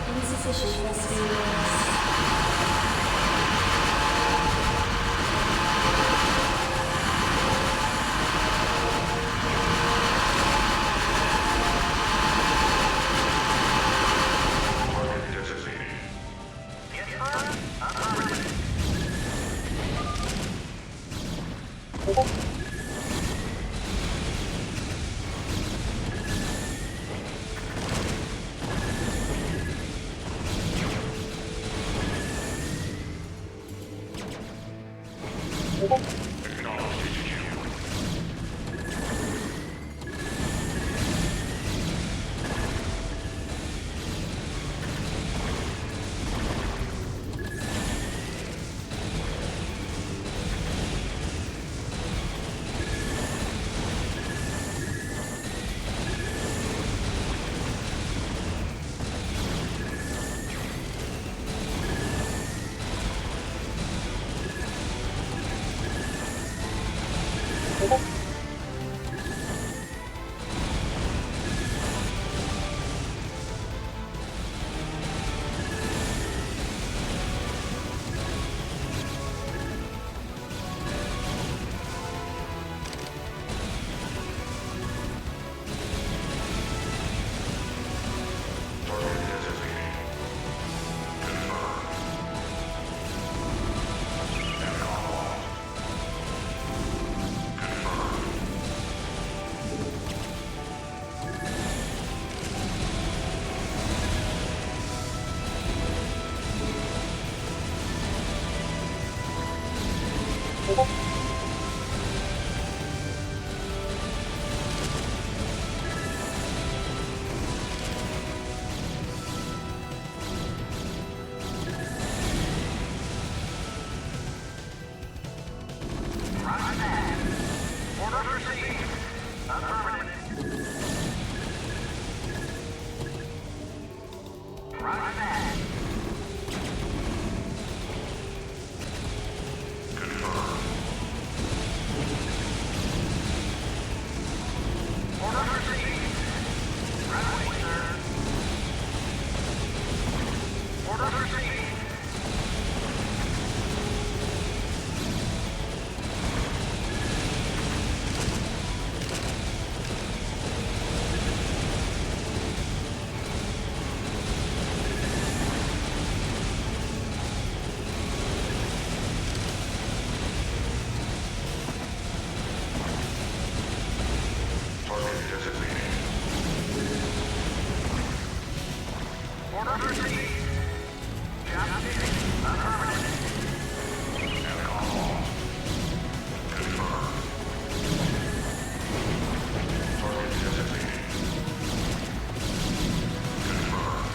Insufficient rescue. Target designated. Yes, sir. Affirmative. Acknowledge HQ. attack. Orders received. Right away, sir. Orders received. Target designated. Orders received. Job finished. Affirmative. Aircon lost. Confirmed. Target designated. Confirmed.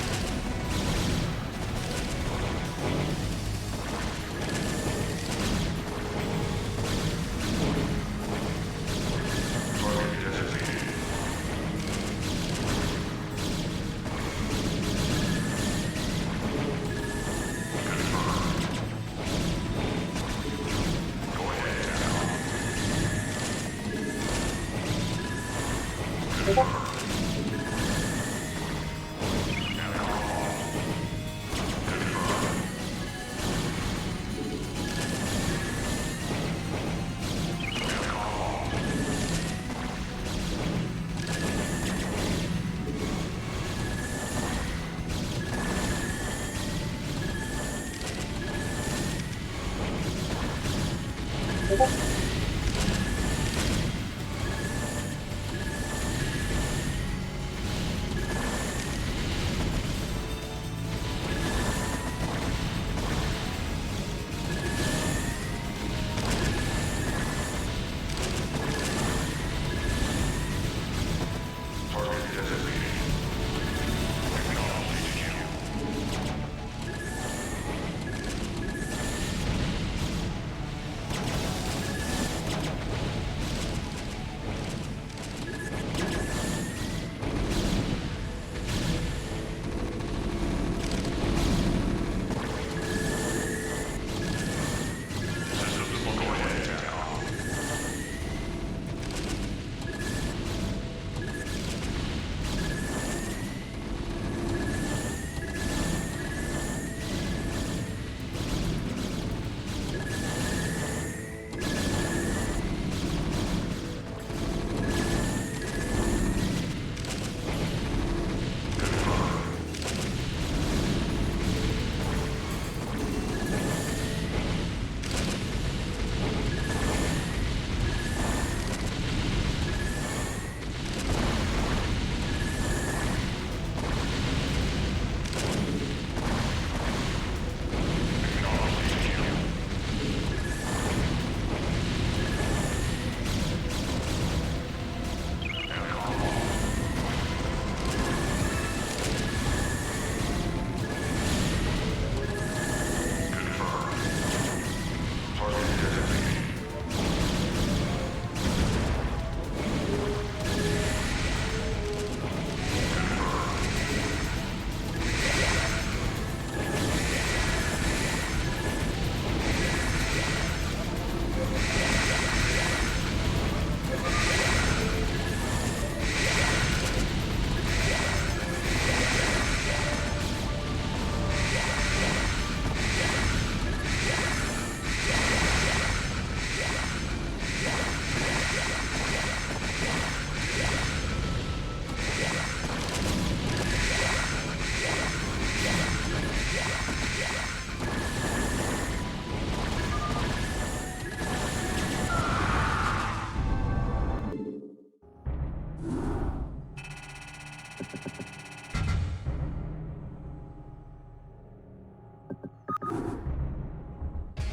Target designated. Go ahead, Target designated. Acknowledged HQ. Systems will go ahead now. Target designated.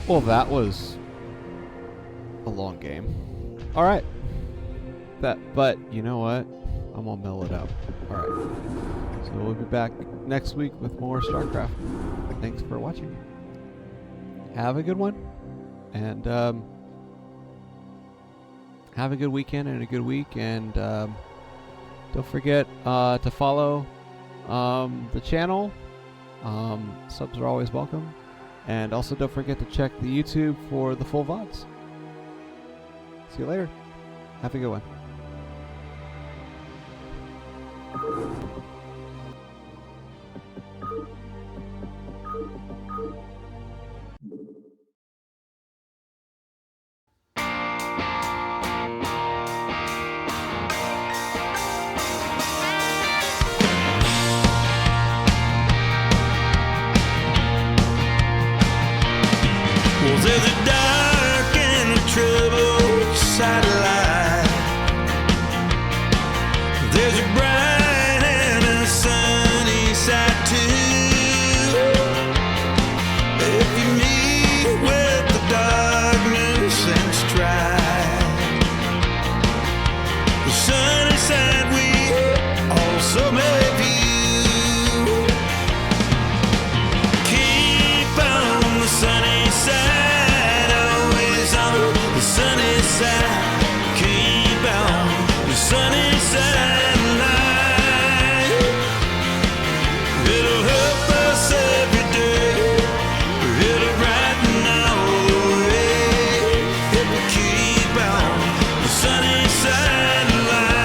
Well, that was a long game. All right. But you know what? I'm gonna mellow it out. All right. So we'll be back next week with more StarCraft. Thanks for watching. Have a good one, and have a good weekend and a good week. And don't forget to follow the channel Subs are always welcome. And also don't forget to check the YouTube for the full VODs. See you later. Have a good one. Well, there's a dark and a troubled side of life. There's a bright and a sunny side too. If you meet with the darkness and strife, the sunny side we also may view. Keep on the sunny side, always on the sunny side. Keep on the sunny side light. It'll help us every day. It'll brighten our way. It will keep on the sunny side light.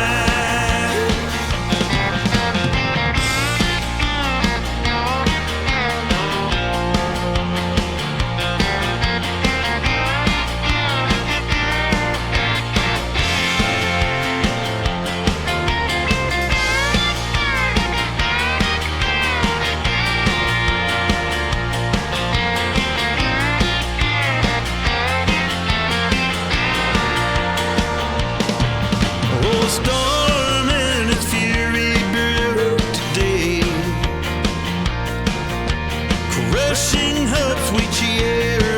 Oh, a storm and its fury brewed today, crushing hopes we cheer